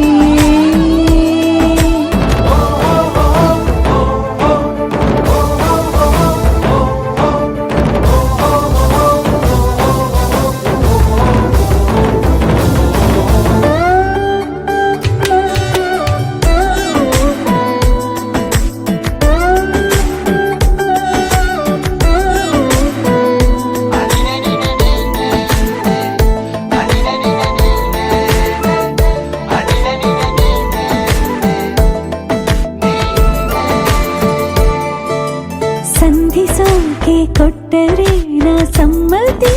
ಸಂಧಿಸೋಕೆ ಕೊಟ್ಟರೆ ನಾ ಸಮ್ಮತಿ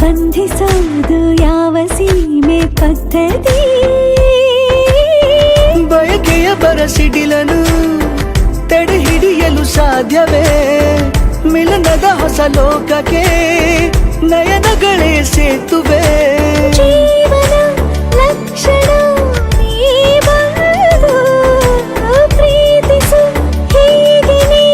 ಬಂಧಿಸೋದು ಯಾವ ಸೀಮೆ ಪದ್ಧತಿ ಬಯಕೆಯ ಬರಸಿಡಿಲನು ತಡೆ ಹಿಡಿಯಲು ಸಾಧ್ಯವೇ ಮಿಲನದ ಹೊಸ ಲೋಕಕ್ಕೆ ನಯನಗಳೇ ಸೇತುವೆ ಜೀವನ ಲಕ್ಷಣ ನೀ ಬಂದು ಪ್ರೀತಿಸು ಹೀಗೆ ನೀ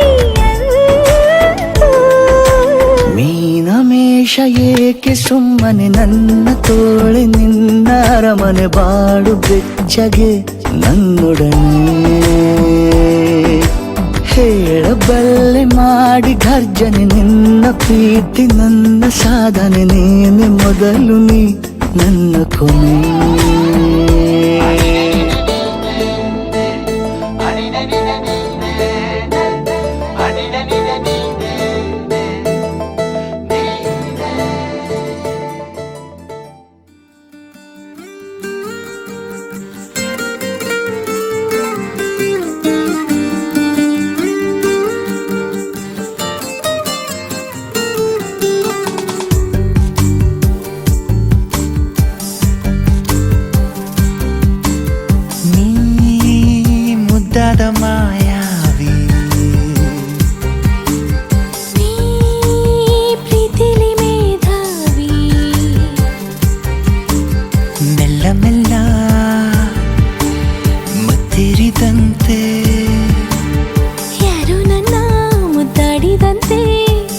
ನನ್ನ ತೋಳೆ ನಿನ್ನ ಅರಮನೆ ಬಾಡು ಬೆಚ್ಚಗೆ ನನ್ನೊಡನೆ ಹೇಳಬಲ್ಲೆ ಮಾಡಿ ಘರ್ಜನೆ ನಿನ್ನ ಪ್ರೀತಿ ನನ್ನ ಸಾಧನೆ ನೀನೆ ಮೊದಲು ನೀ ನನ್ನ ಕೊನೆ ಮಾಯಾವಿ ನೀ ಪ್ರೀತಿಲಿ ಮೇಧಾವಿ ಮೆಲ್ಲ ಮೆಲ್ಲ ಮತ್ತಿರಿದಂತೆ ಯಾರು ನನ್ನ ಮುದ್ದಾಡಿದಂತೆ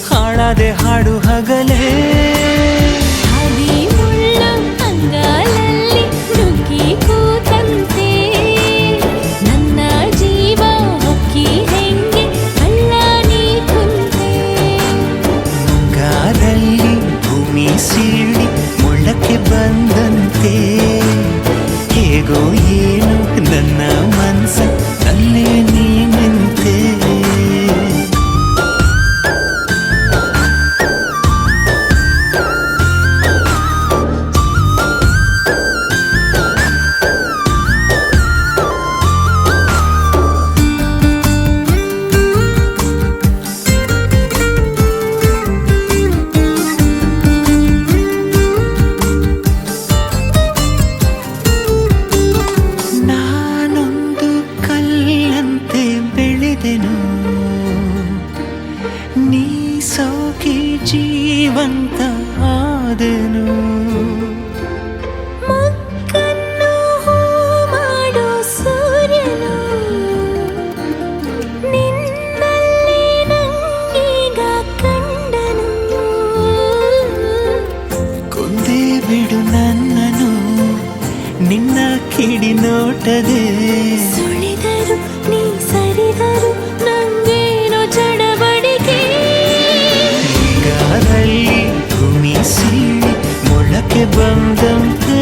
ಹಾಡದೆ ಹಾಡು ಹಗಲೇ ಹದಿ ಮುಳ್ಳು ಅಂಗಾಲಲ್ಲಿ ನುಗ್ಗಿ ಕೂತಂತೆ ನನ್ನ ಜೀವ ಹೊಕ್ಕಿ ಹೆಂಗೆ ಅಳ್ಳ ನೀ ಕುಂತೆ ಮುಂಗಾರಲ್ಲಿ ಭೂಮಿ ಸೀಳಿ ಮೊಳಕೆ ಬಂದಂತೆ ಹೇಗೋ ಏನು ನನ್ನ ಮನಸ್ಸ ಅಲ್ಲೇ ನೀ ನಿಂತೆ ನಾನೊಂದು ಕಲ್ಲಂತೆ ಬೆಳೆದೆನು ನೀ ಸೋಕಿ ಜೀವಂತ ಆದೆನು ಮಕ್ಕನ್ನು ಹೂ ಮಾಡೋ ಸೂರ್ಯನು ನಿನ್ನಲ್ಲಿ ನಂಗೀಗ ಕಂಡನು ಕೊಂದೇ ಬಿಡು ನನ್ನನು ನಿನ್ನ ಕಿಡಿ ನೋಟದೆ ಸುಳಿದರು ನೀ ಸರಿದರು ನಂಗೇನೋ ಚಡಬಡಿಕೆ ಈಗಾದಲ್ಲಿ ಭೂಮಿ ಸೀಳಿ ಮೊಳಕೆ ಬಂದಂತೆ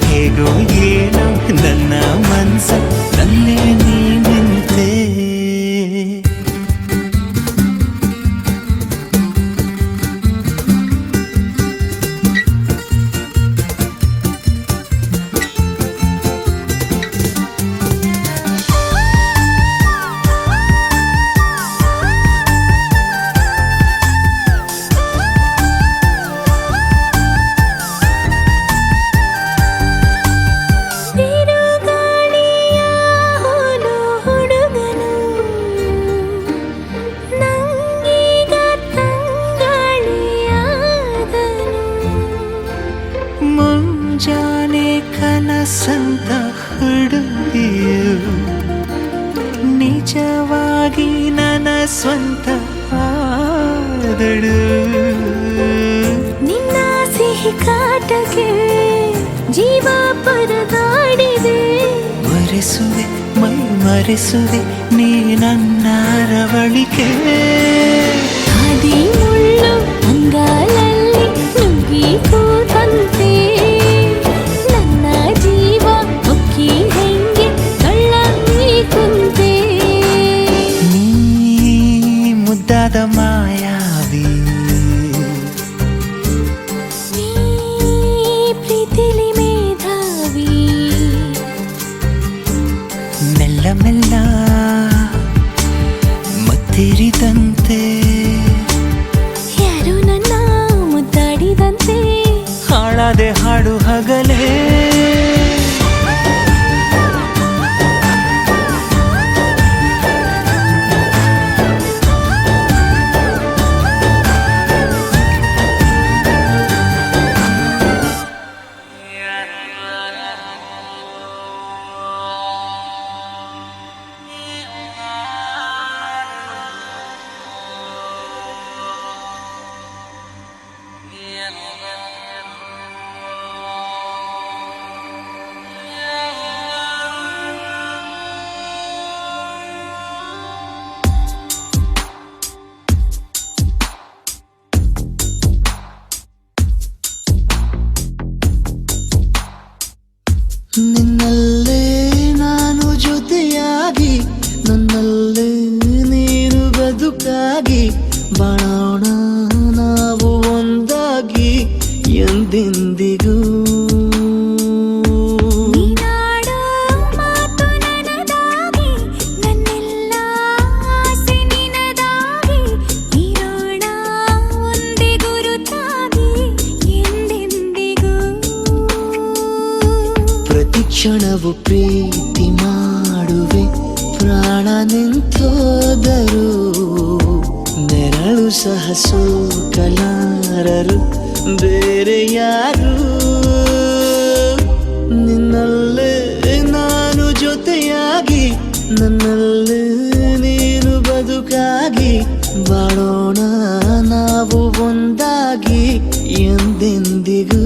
ಹೇಗೋ ಏನೋ ನನ್ನ ಮನಸ್ಸ ನಲ್ಲೇ ನೀ ನಿಂತೆ ಬಿರುಗಾಳಿಯ ಹೋಲು ಹುಡುಗನು ನಂಗೀಗ ತಂಗಾಳಿಯಾದನು ಮುಂಜಾನೆ ಕನಸಂತ ಹುಡುಗಿಯು ನಿಜವಾಗಿ ನನ್ನ ಸ್ವಂತ ಆದಳು ನಿನ್ನ ಸಿಹಿ ಕಾಟಕ್ಕೆ ಜೀವ ಪರದಾಡಿದೆ ಮರೆಸುವೆ ಮೈ ಮರೆಸುವೆ ನೀ ನನ್ನ ರವಳಿಕೆ ಹದಿ ಮುಳ್ಳು ಅಂಗಾಲಲ್ಲಿ ನುಗ್ಗಿ ಕೂತಂತೆ ನನ್ನ ಜೀವ ಹೊಕ್ಕಿ ಹೆಂಗೆ ಕಳ್ಳ ನೀ ಕುಂತೆ ನೀ ಮುದ್ದಾದ ಮಾಯಾವಿ ನೀ ಪ್ರೀತಿಲಿ ಮೇಧಾವಿ ಮೆಲ್ಲ ಮೆಲ್ಲ ಮತ್ತಿರಿದಂತೆ ಯಾರು ನನ್ನ ಮುದ್ದಾಡಿದಂತೆ ಹಾಳಾದೆ ಹಾಡು ಹಗಲೇ ನಿನ್ನಲ್ಲೇ ನಾನು ಜೊತೆಯಾಗಿ ನನ್ನಲ್ಲೇ ನೀನು ಬದುಕಾಗಿ ಬಾಳೋಣ ನಾವು ಒಂದಾಗಿ ಎಂದೆಂದಿಗೂ ನೀನಾಡೋ ಮಾತು ನನದಾಗಿ ನನ್ನೆಲ್ಲ ಆಸೆ ನಿನದಾಗಿ ಇರೋಣ ಒಂದೇ ಗುರುತಾಗಿ ಎಂದೆಂದಿಗೂ ಪ್ರತಿ ಕ್ಷಣವು ಪ್ರೀತಿ ಮಾಡುವೆ ಪ್ರಾಣ ನಿಂತೋದರು ನೆರಳು ಸಹ ಸೋಕಲಾರರು ಬೇರೆ ಯಾರು ನಿನ್ನಲ್ಲೇ ನಾನು ಜೊತೆಯಾಗಿ ನನ್ನಲ್ಲೇ ನೀನು ಬದುಕಾಗಿ ಬಾಳೋಣ ನಾವು ಒಂದಾಗಿ ಎಂದೆಂದಿಗೂ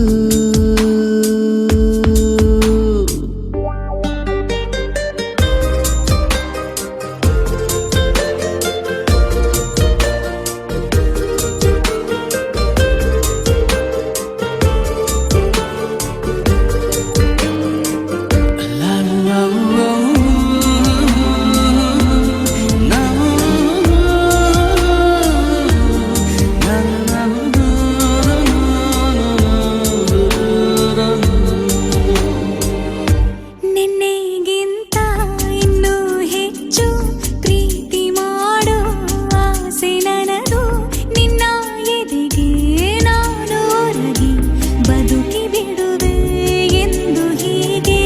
ನಿನ್ನೆಗಿಂತ ಇನ್ನೂ ಹೆಚ್ಚು ಪ್ರೀತಿ ಮಾಡೋ ಆಸೆ ನನದು ನಿನ್ನ ಎದೆಗೆ ನಾನು ಒರಗಿ ಬದುಕಿ ಬಿಡುವೆ ಎಂದು ಹೀಗೆ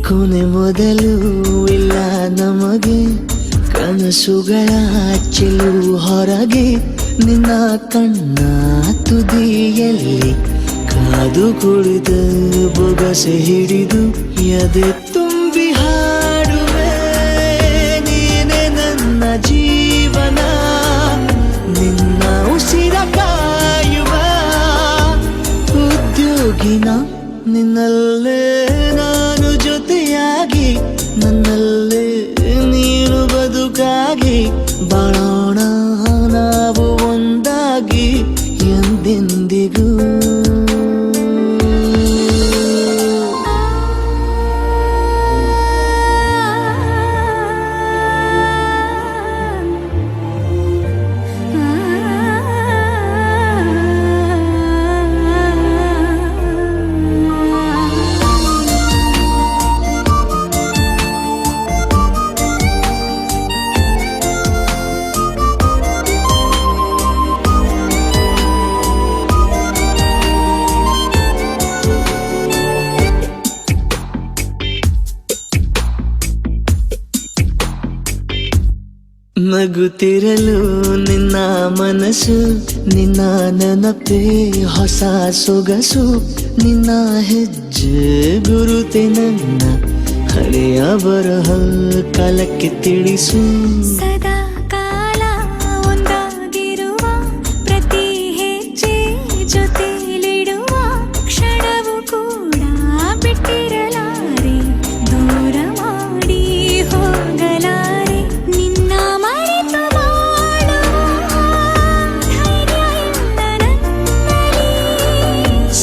ಕೊನೆ ಮೊದಲು ಇಲ್ಲ ನಮಗೆ ಕನಸುಗಳ ಚೆಲು ಹೊರಗೆ ನಿನ್ನ ಕಣ್ಣ ತುದಿಯಲ್ಲಿ ಕಾದು ಕುಳಿತ ಬೊಗಸೆ ಹಿಡಿದು ಎದೆ ತುಂಬಿ ಹಾಡುವೆ ನೀನೆ ನನ್ನ ಜೀವನ ನಿನ್ನ ಉಸಿರ ಕಾಯುವ ಉದ್ಯೋಗಿನ ನಿನ್ನಲ್ಲೇ ನಾನು ಜೊತೆಯಾಗಿ ನನ್ನಲ್ಲೇ ನೀನು ಬದುಕಾಗಿ ಬಾಳೋಣ ನಾವು ಒಂದಾಗಿ ಎಂದೆಂದಿಗೂ ನಗುತ್ತಿರಲು ನಿನ್ನ ಮನಸ್ಸು ನಿನ್ನ ನೆನಪೇ ಹೊಸ ಸೊಗಸು ನಿನ್ನ ಹೆಜ್ಜೆ ಗುರುತೆ ನನ್ನ ಹಳೆಯ ಬರಹ ಕಾಲಕ್ಕೆ ತಿಳಿಸು ಸದಾ ಕಾಲ ಒಂದಾಗಿರುವ ಪ್ರತಿ ಹೆಜ್ಜೆ ಜೊತೆಲಿಡುವ ಕ್ಷಣವು ಕೂಡ ಬಿಟ್ಟಿರಲಾರೆ ದೂರ ಮಾಡಿ ಹೋಗಲಾರೆ ನಿನ್ನ ಮರೆತು ಮಾಡುವ ಧೈರ್ಯ ಇಲ್ಲ ನನ್ನಲ್ಲಿ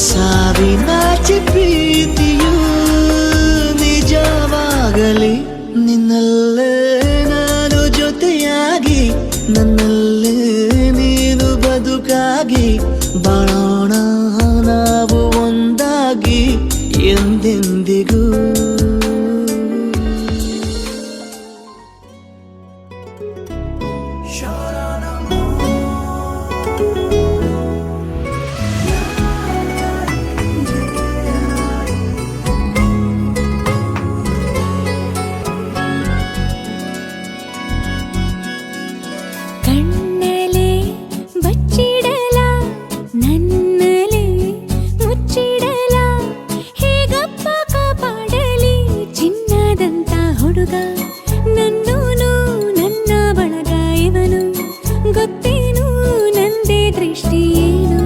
ಸಾವಿನಾಚೆ ಪ್ರೀತಿಯು ನಿಜವಾಗಲಿ ನಿನ್ನಲ್ಲೇ ನಾನು ಜೊತೆಯಾಗಿ ನನ್ನಲ್ಲೇ ನೀನು ಬದುಕಾಗಿ ಬಾಳೋಣ ನಾವು ಒಂದಾಗಿ ಎಂದೆಂದಿಗೂ ಕಣ್ಣಲೆ ಬಚ್ಚಿಡಲ ನನ್ನಲೆ ಮುಚ್ಚಿಡಲ ಹೇಗಪ್ಪ ಕಾಪಾಡಲಿ ಚಿನ್ನದಂತ ಹುಡುಗ ನನ್ನೂನು ನನ್ನ ಬಳಗ ಇವನು ಗೊತ್ತೇನು ನಂದೇ ದೃಷ್ಟಿ ಏನು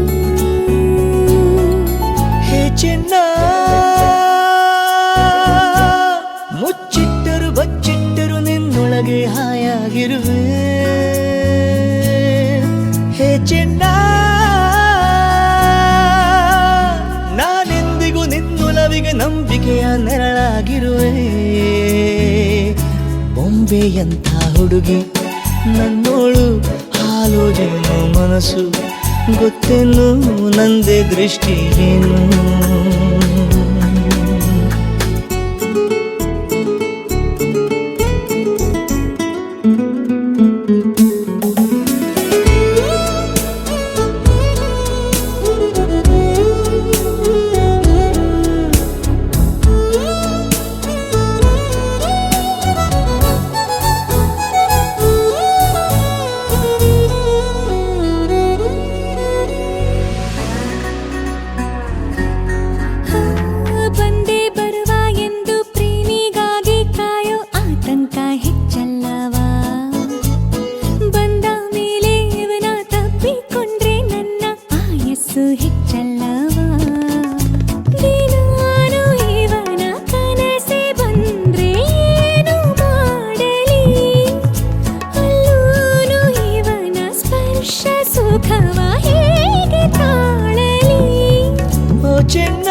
ಹೇ ಚಿನ್ನ ಮುಚ್ಚಿಟ್ಟರು ಬಚ್ಚಿಟ್ಟರು ನಿನ್ನೊಳಗೆ ಹಾಯಾಗಿರುವೆ ಹೇ ಚಿನ್ನ ನಾನೆಂದಿಗೂ ನಿನ್ನೊಲವಿಗೆ ನಂಬಿಕೆಯ ನೆರಳಾಗಿರುವೆ ಬೊಂಬೆಯಂಥ ಹುಡುಗಿ ನನ್ನೋಳು ಹಾಲು ಜೇನು ಮನಸ್ಸು ಗೊತ್ತೇನು ನಂದೇ ದೃಷ್ಟಿ ಏನು ಬಂದೇ ಬರುವ ಎಂದು ಪ್ರೇಮಿಗಾಗಿ ಕಾಯೋ ಆತಂಕ ಹೆಚ್ಚಲ್ಲವಾ ಬಂದ ಮೇಲೆ ಇವನ ತಪ್ಪಿಕೊಂಡ್ರೆ ನನ್ನ ಆಯಸ್ಸು ಹೆಚ್ಚಲ್ಲವಾ ದಿನಾನು ಇವನ ಕನಸೆ ಬಂದ್ರೆ ಏನು ಮಾಡಲಿ ಅಲ್ಲೂನು ಇವನ ಸ್ಪರ್ಶ ಸುಖವ ಹೇಗೆ ತಾಳಲಿ ಓ ಚೆನ್ನ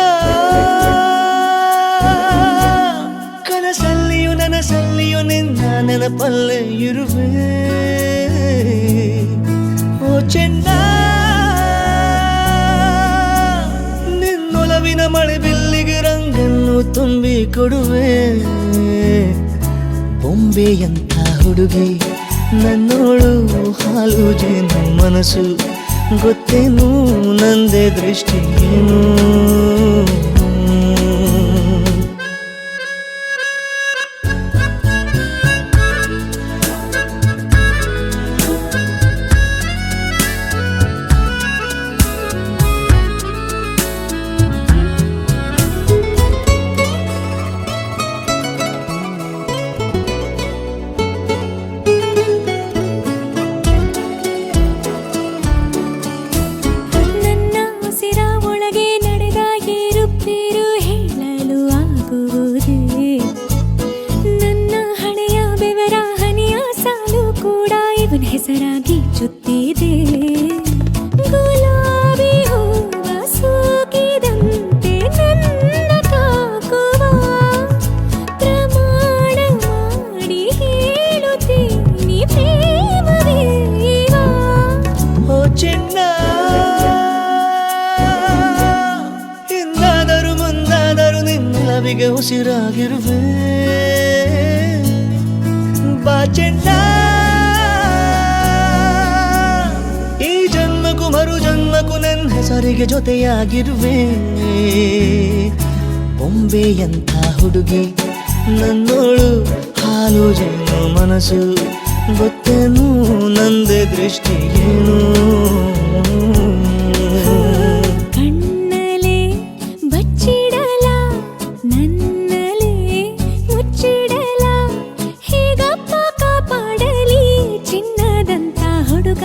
ಕನಸಲ್ಲಿಯೂ ನನಸಲ್ಲಿಯೂ ನಿನ್ನ ನೆನಪಲ್ಲೇ ಇರುವೆ ಓ ಚೆನ್ನ ನಿನ್ನೊಲವಿನ ಮಳೆ ಬಿಲ್ಲಿಗೆ ರಂಗನ್ನು ತುಂಬಿ ಕೊಡುವೆ ಬೊಂಬೆಯಂಥ ಹುಡುಗಿ ನನ್ನೋಳು ಹಾಲು ಜೇನು ಮನಸ್ಸು ಗೊತ್ತೇನು ನಂದೇ ದೃಷ್ಟಿ ಏನು ನನ್ನ ಉಸಿರ ಒಳಗೆ ನಡೆದ ಏರುಪೇರು ಹೇಳಲು ಆಗುವುದೇ ನನ್ನ ಹಣೆಯ ಬೆವರ ಹನಿಯ ಸಾಲು ಕೂಡ ಇವನ ಹೆಸರಾಗಿ ಚುತ್ತಿದೆ ಗುಲಾಬಿ ಹೂವ ಸೋಕಿದಂತೆ ನನ್ನ ತಾಕುವ ಪ್ರಮಾಣ ಮಾಡಿ ಹೇಳುತ್ತೀನಿ ಪ್ರೇಮವೀವ ಓ ಚೆನ್ನ ಹಿಂದಾದರೂ ಮುಂದಾದರೂ ನಿನ್ನವಿಗೆ ಉಸಿರಾಗಿರುವೆ ಬಾ ಚೆನ್ನ ಈ ಜನ್ಮಕ್ಕೂ ಮರು ಜನ್ಮಕ್ಕೂ ನನ್ನ ಹೆಸರಿಗೆ ಜೊತೆಯಾಗಿರುವೆ ಬೊಂಬೆಯಂಥ ಹುಡುಗಿ ನನ್ನೋಳು ಹಾಲು ಜೇನು ಮನಸ್ಸು ಗೊತ್ತೇನು ನಂದೇ ದೃಷ್ಟಿ ಏನು ಕಣ್ಣಲೆ ಬಚ್ಚಿಡಲ ನನ್ನಲೆ ಮುಚ್ಚಿಡಲ ಹೇಗಪ್ಪ ಕಾಪಾಡಲಿ ಚಿನ್ನದಂತ ಹುಡುಗ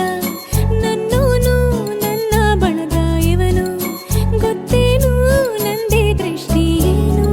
ನನ್ನೋನು ನನ್ನ ಬಳಗ ಇವನು ಗೊತ್ತೇನು ನಂದೇ ದೃಷ್ಟಿ ಏನು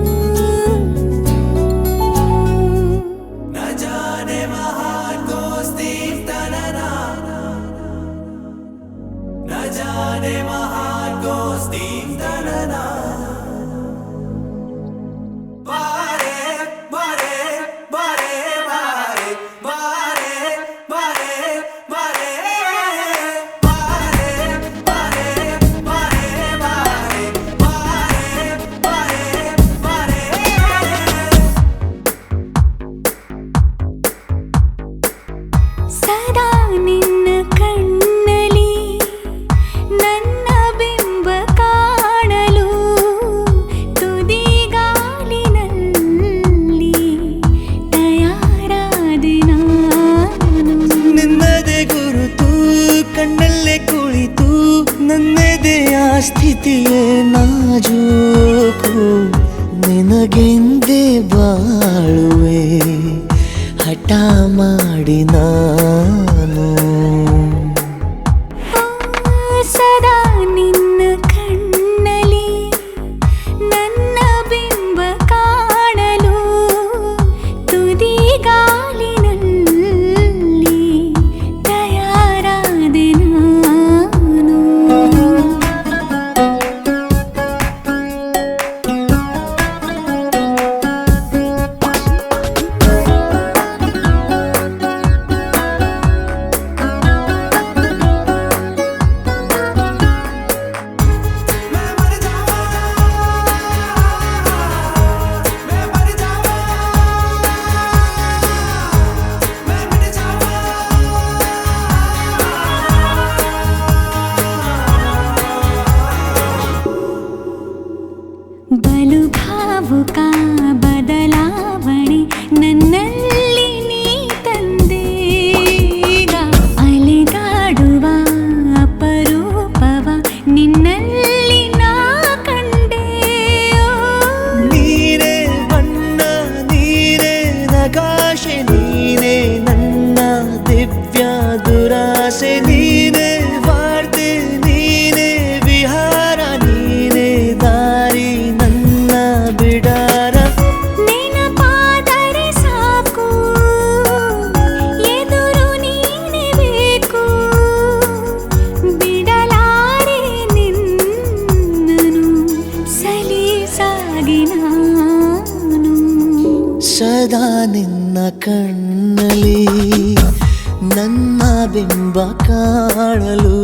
ಸದಾ ನಿನ್ನ ಕಣ್ಣಲಿ ನನ್ನ ಬಿಂಬ ಕಾಣಲು ತುದಿಗಾಲಿನಲ್ಲಿ ತಯಾರಾದೆ ನಾನು ನಿನ್ನದೇ ಗುರುತು ಕಣ್ಣಲ್ಲೇ ಕುಳಿತು ನನ್ನದೆಯ ಸ್ಥಿತಿಯೇ ನಾಜೂಕು ನಿನಗೆಂದೇ ಬಾಳುವೆ ಹಠ ಮಾಡಿ ನಾನು ಸದಾ ನಿನ್ನ ಕಣ್ಣಲಿ ನನ್ನ ಬಿಂಬ ಕಾಣಲು ತುದಿಗಾಲಿನಲ್ಲಿ ತಯಾರಾದೆ ನಾನು ಭಾವುಕ ಬದಲಾವಣೆ ನನ್ನಲ್ಲಿ ನೀ ತಂದೀಗ ಅಲೆದಾಡುವ ಅಪರೂಪವ ನಿನ್ನಲ್ಲಿ ನಾ ಕಂಡೆ ನೀನೇ ಬಣ್ಣ ನೀನೇ ನಗಾಶೆ ನೀನೇ ನನ್ನ ದಿವ್ಯ ದುರಾಸೆ ನೀನೇ ವಾರ್ತೆ ನೀನೇ ವಿಹಾರ ನೀನೇ ದಾರಿ ನನ್ನ ಬಿಡಾರ ನೆನಪಾದರೆ ಸಾಕು ಎದುರು ನೀನೇ ಬೇಕು ಬಿಡಲಾರೆ ನಿನ್ನನು ಸಲೀಸಾಗಿ ನಾನು ಸದಾ ನಿನ್ನ ಕಣ್ಣಲ್ಲಿ ನನ್ನ ಬಿಂಬ ಕಾಣಲು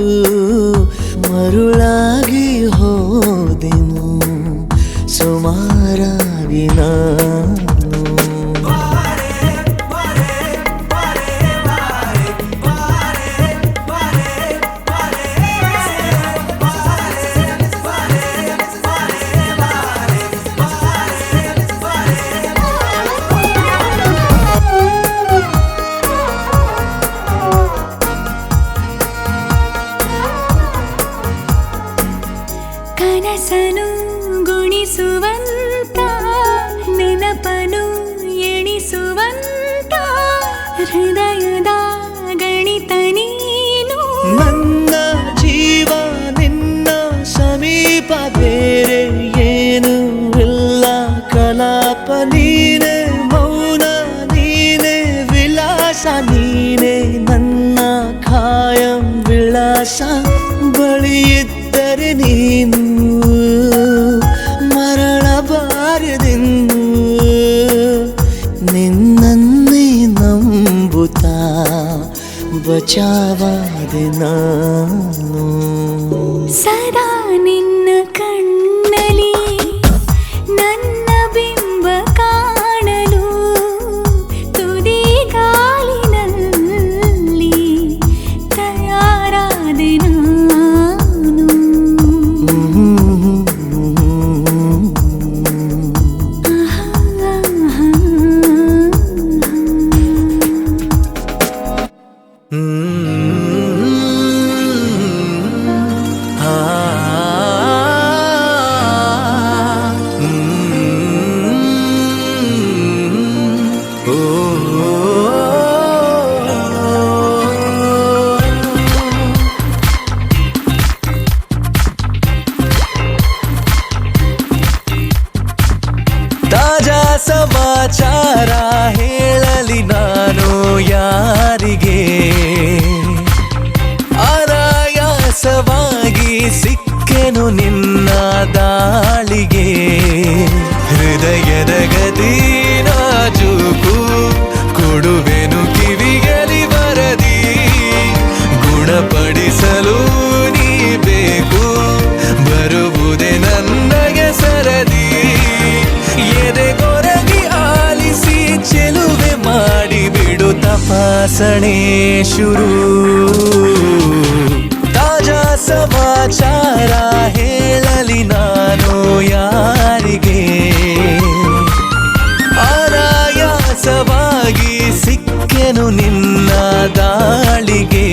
ಮರುಳಾಗಿ ಹೋದೆನು ಸುಮಾರಾಗಿ ನಾನು ಕನಸನು ಗುಣಿಸುವಂತ ನೆನಪನು ಎಣಿಸುವಂತ ಹೃದಯದ ಗಣಿತ ನೀನು ನನ್ನ ಜೀವ ನಿನ್ನ ಸಮೀಪ ಬೇರೆ ಏನು ಇಲ್ಲ ಕಲಾಪ ನೀನೆ ಮೌನ ನೀನೆ ವಿಲಾಸ ನೀನೆ ನನ್ನ ಖಾಯಂ ವಿಳಾಸ ಬಳಿಯಿದ್ದರೆ ನೀನು ಮರಳಬಾರದೆಂದು ನಿನ್ನನ್ನೇ ನಂಬುತ್ತಾ ಬಚಾವಾದೆ ನಾನು ಸದಾ ನಿನ್ನ ಕಣ್ಣಲ್ಲಿ ನನ್ನ ಬಿಂಬ ಕಾಣಲು ತುದಿ ಗಾಲಿನಲ್ಲಿ ತಯಾರಾದೆ ನಾನು ತಾಜಾ ಸಮಾಚಾರ ಹೇಳಲಿ ನಾನು ಯಾರಿಗೆ ಅನಾಯಾಸವಾಗಿ ಸಿಕ್ಕೆನು ನಿನ್ನ ದಾಳಿಗೆ ಹೃದಯದ ಗತಿ ನಾಜೂಕು ಕೊಡುವೆನು ಕಿವಿಗಲಿ ಬರದಿ ಗುಣಪಡಿಸಲು ನೀ ಬೇಕು ಬರುವುದೇ ನನಗೆ ಸರದಿ ಎದೆಗೊರಗಿ ಆಲಿಸಿ ಚೆಲುವೆ ಮಾಡಿಬಿಡು ತಪಾಸಣೆ ಶುರು ತಾಜಾ ಸಮಾಚಾರ ಹೇಳಲಿ ನಾನು ಯಾರಿಗೆ ಅನಾಯಾಸವಾಗಿ ಸಿಕ್ಕೆನು ನಿನ್ನ ದಾಳಿಗೆ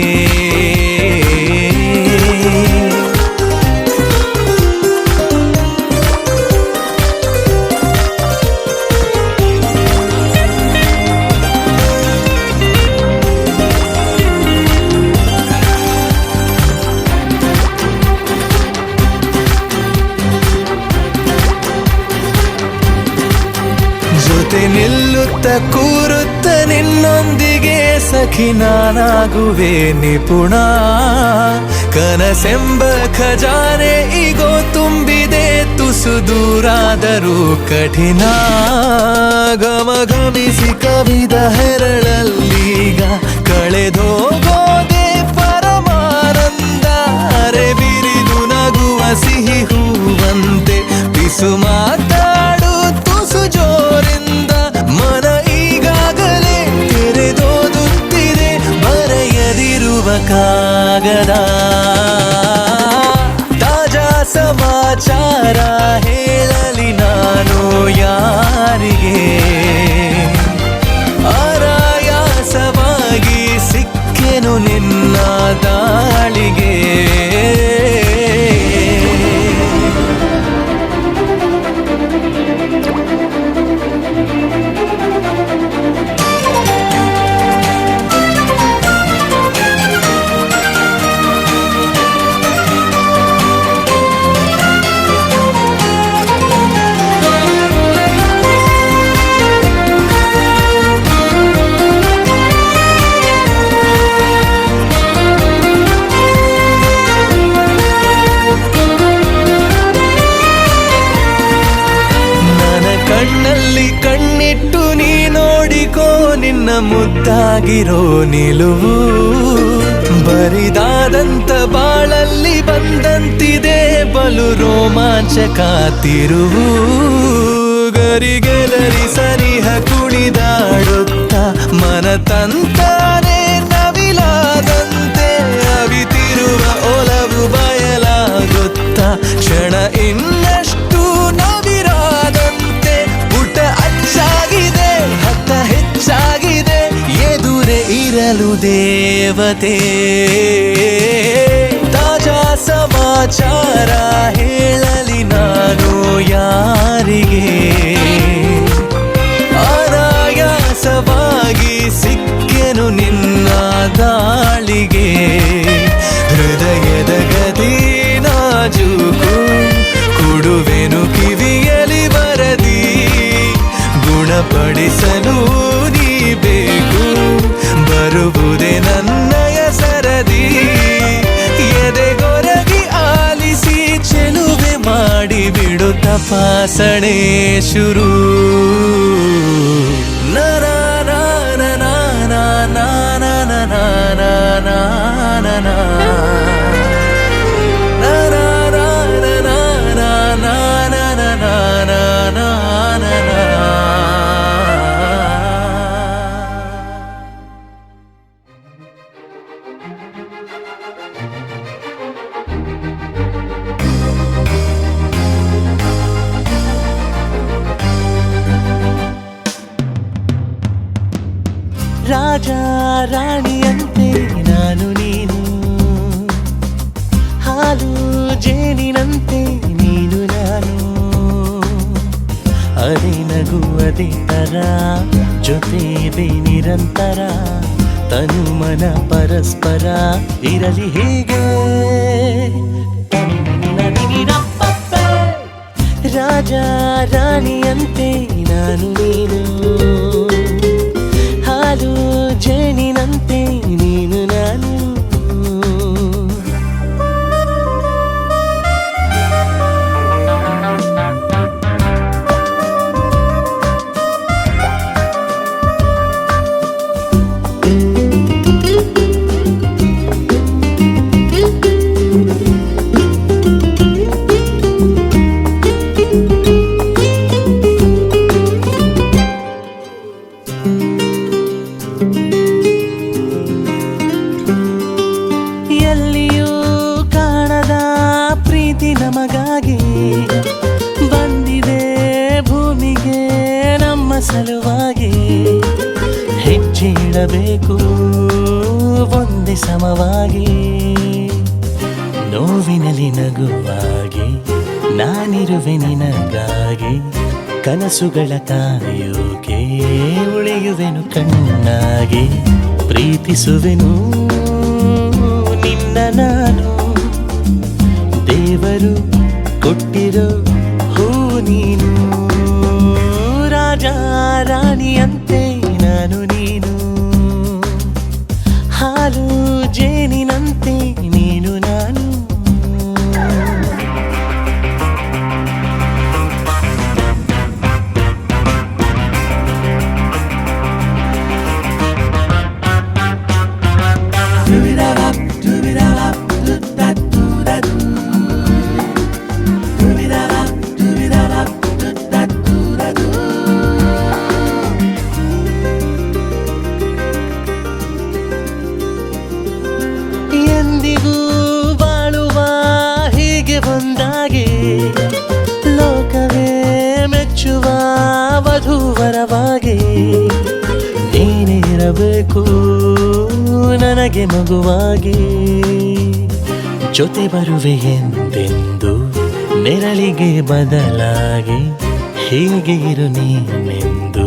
ಜೊತೆ ನಿಲ್ಲುತ್ತ ಕೂರುತ್ತ ನಿನ್ನೊಂದಿಗೆ ಸಖಿ ನಾನಾಗುವೆ ನಿಪುಣ ಕನಸೆಂಬ ಖಜಾನೆ ಈಗೋ ತುಂಬಿದೆ ತುಸು ದೂರಾದರೂ ಕಠಿಣ ಗಮಗಮಿಸಿ ಕವಿದ ಹೆರಳಲ್ಲೀಗ ಕಳೆದೋಗೋದೆ ಪರಮಾನಂದ ಅರೆ ಬಿರಿದು ನಗುವ ಸಿಹಿ ಹೂವಂತೆ ಪಿಸು ಮಾತಾಡು ತುಸು ಜೋರಿಂದ ಮನ ಈಗಾಗಲೇ ತೆರೆದೋದುತ್ತಿದೆ ಬರೆಯದಿರುವ ಕಾಗದ ತಾಜಾ ಸಮಾಚಾರ ಹೇಳಲಿ ನಾನು ಸಿಕ್ಕೆನು ನಿನ್ನ ದಾಳಿಗೆ. ಕಣ್ಣಲ್ಲಿ ಕಣ್ಣಿಟ್ಟು ನೀ ನೋಡಿಕೋ ನಿನ್ನ ಮುದ್ದಾಗಿರೋ ನಿಲುವು. ಬರಿದಾದಂತ ಬಾಳಲ್ಲಿ ಬಂದಂತಿದೆ ಬಲು ರೋಮಾಂಚಕ ತಿರುವು. ಗರಿಗೆಲರಿ ಸನಿಹ ಕುಣಿದಾಡುತ್ತ ಮನ ತಂತಾನೆ ನವಿಲಾದಂತೆ ಅವಿತಿರುವ ಒಲವು ಬಯಲಾಗುತ್ತ ಕ್ಷಣ ಇನ್ನಷ್ಟು ನವಿರಾದಂತೆ ಪುಟ ಅಚ್ಚಾಗಿದೆ ಹತ್ತ ಹೆಚ್ಚಾಗಿದೆ ಎದುರೇ ಇರಲು ದೇವತೆ. ತಾಜಾ ಸಮಾಚಾರ ಹೇಳಲಿ ನಾನು ಯಾರಿಗೆ, ಅನಾಯಾಸವಾಗಿ ಸಿಕ್ಕೆನು ನಿನ್ನ ದಾಳಿಗೆ. ಹೃದಯದ ಗದಿ ನಾಜೂಕು ಕೊಡುವೆನು ಕಿವಿಯಲಿ ಬರದಿ, ಗುಣಪಡಿಸಲು ನೀ ಬೇಕು ಬರುವುದೇ ನನ್ನಯ ಸರದಿ. ಎದೆಗೊರಗಿ ಆಲಿಸಿ ಚೆಲುವೆ ಮಾಡಿ ಬಿಡು ತಪಾಸಣೆ ಶುರು. ರಾಜ ರಾಣಿಯಂತೆ ನಾನು ನೀನು, ಹಾಲು ಜೇನಿನಂತೆ ನೀನು ನಾನು. ಅದೇ ನಗು ಅದೇ ತರ ಜೊತೆ ನಿರಂತರ, ತನು ಮನ ಪರಸ್ಪರ ಇರಲಿ ಹೀಗೆ. ರಾಜ ರಾಣಿಯಂತೆ ನಾನು ನೀನು, ಹಾಲು ಜೇನಿನಂತೆ ನೀನು ನಾನು. ನಮಗಾಗಿ ಬಂದಿದೆ ಭೂಮಿಗೆ ನಮ್ಮ ಸಲುವಾಗಿ. ಹೆಜ್ಜೆ ಇಡಬೇಕು ಒಂದೇ ಸಮವಾಗಿ, ನೋವಿನಲ್ಲಿ ನಗುವಾಗಿ ನಾನಿರುವೆ ನಿನಗಾಗಿ. ಕನಸುಗಳ ಕಾಯೋಕೆ ಉಳಿಯುವೆನು ಕಣ್ಣಾಗಿ, ಪ್ರೀತಿಸುವೆನು ನಿನ್ನ ನಾನು. ದೇವರು ಕೊಟ್ಟಿರೋ ಹೂ ನೀನು, ರಾಜ ರಾಣಿಯಂತೆ ನಾನು ನೀನು, ಹಾಲು ಜೇನಿನಂತೆ ನೀನು ನಾನು. ಎಂದಿಗೂ ಬಾಳುವ ಹೀಗೆ ಒಂದಾಗಿ, ಲೋಕವೇ ಮೆಚ್ಚುವ ವಧುವರವಾಗಿ. ನೀನಿರಬೇಕು ನನಗೆ ಮಗುವಾಗಿ ಜೊತೆ ಬರುವೆ ಎಂದೆಂದು ನೆರಳಿಗೆ ಬದಲಾಗಿ ಹೀಗೆ ಇರು ನೀನೆಂದು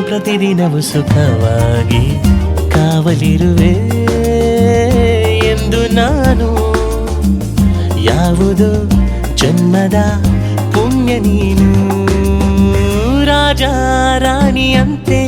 ಪ್ರತಿದಿನವೂ ಸುಖವಾಗಿ ಕಾವಲಿರುವೆ ಎಂದು ನಾನು ಯಾವುದೋ ಜನ್ಮದ ಪುಣ್ಯ ನೀನು ರಾಜ ರಾಣಿಯಂತೆ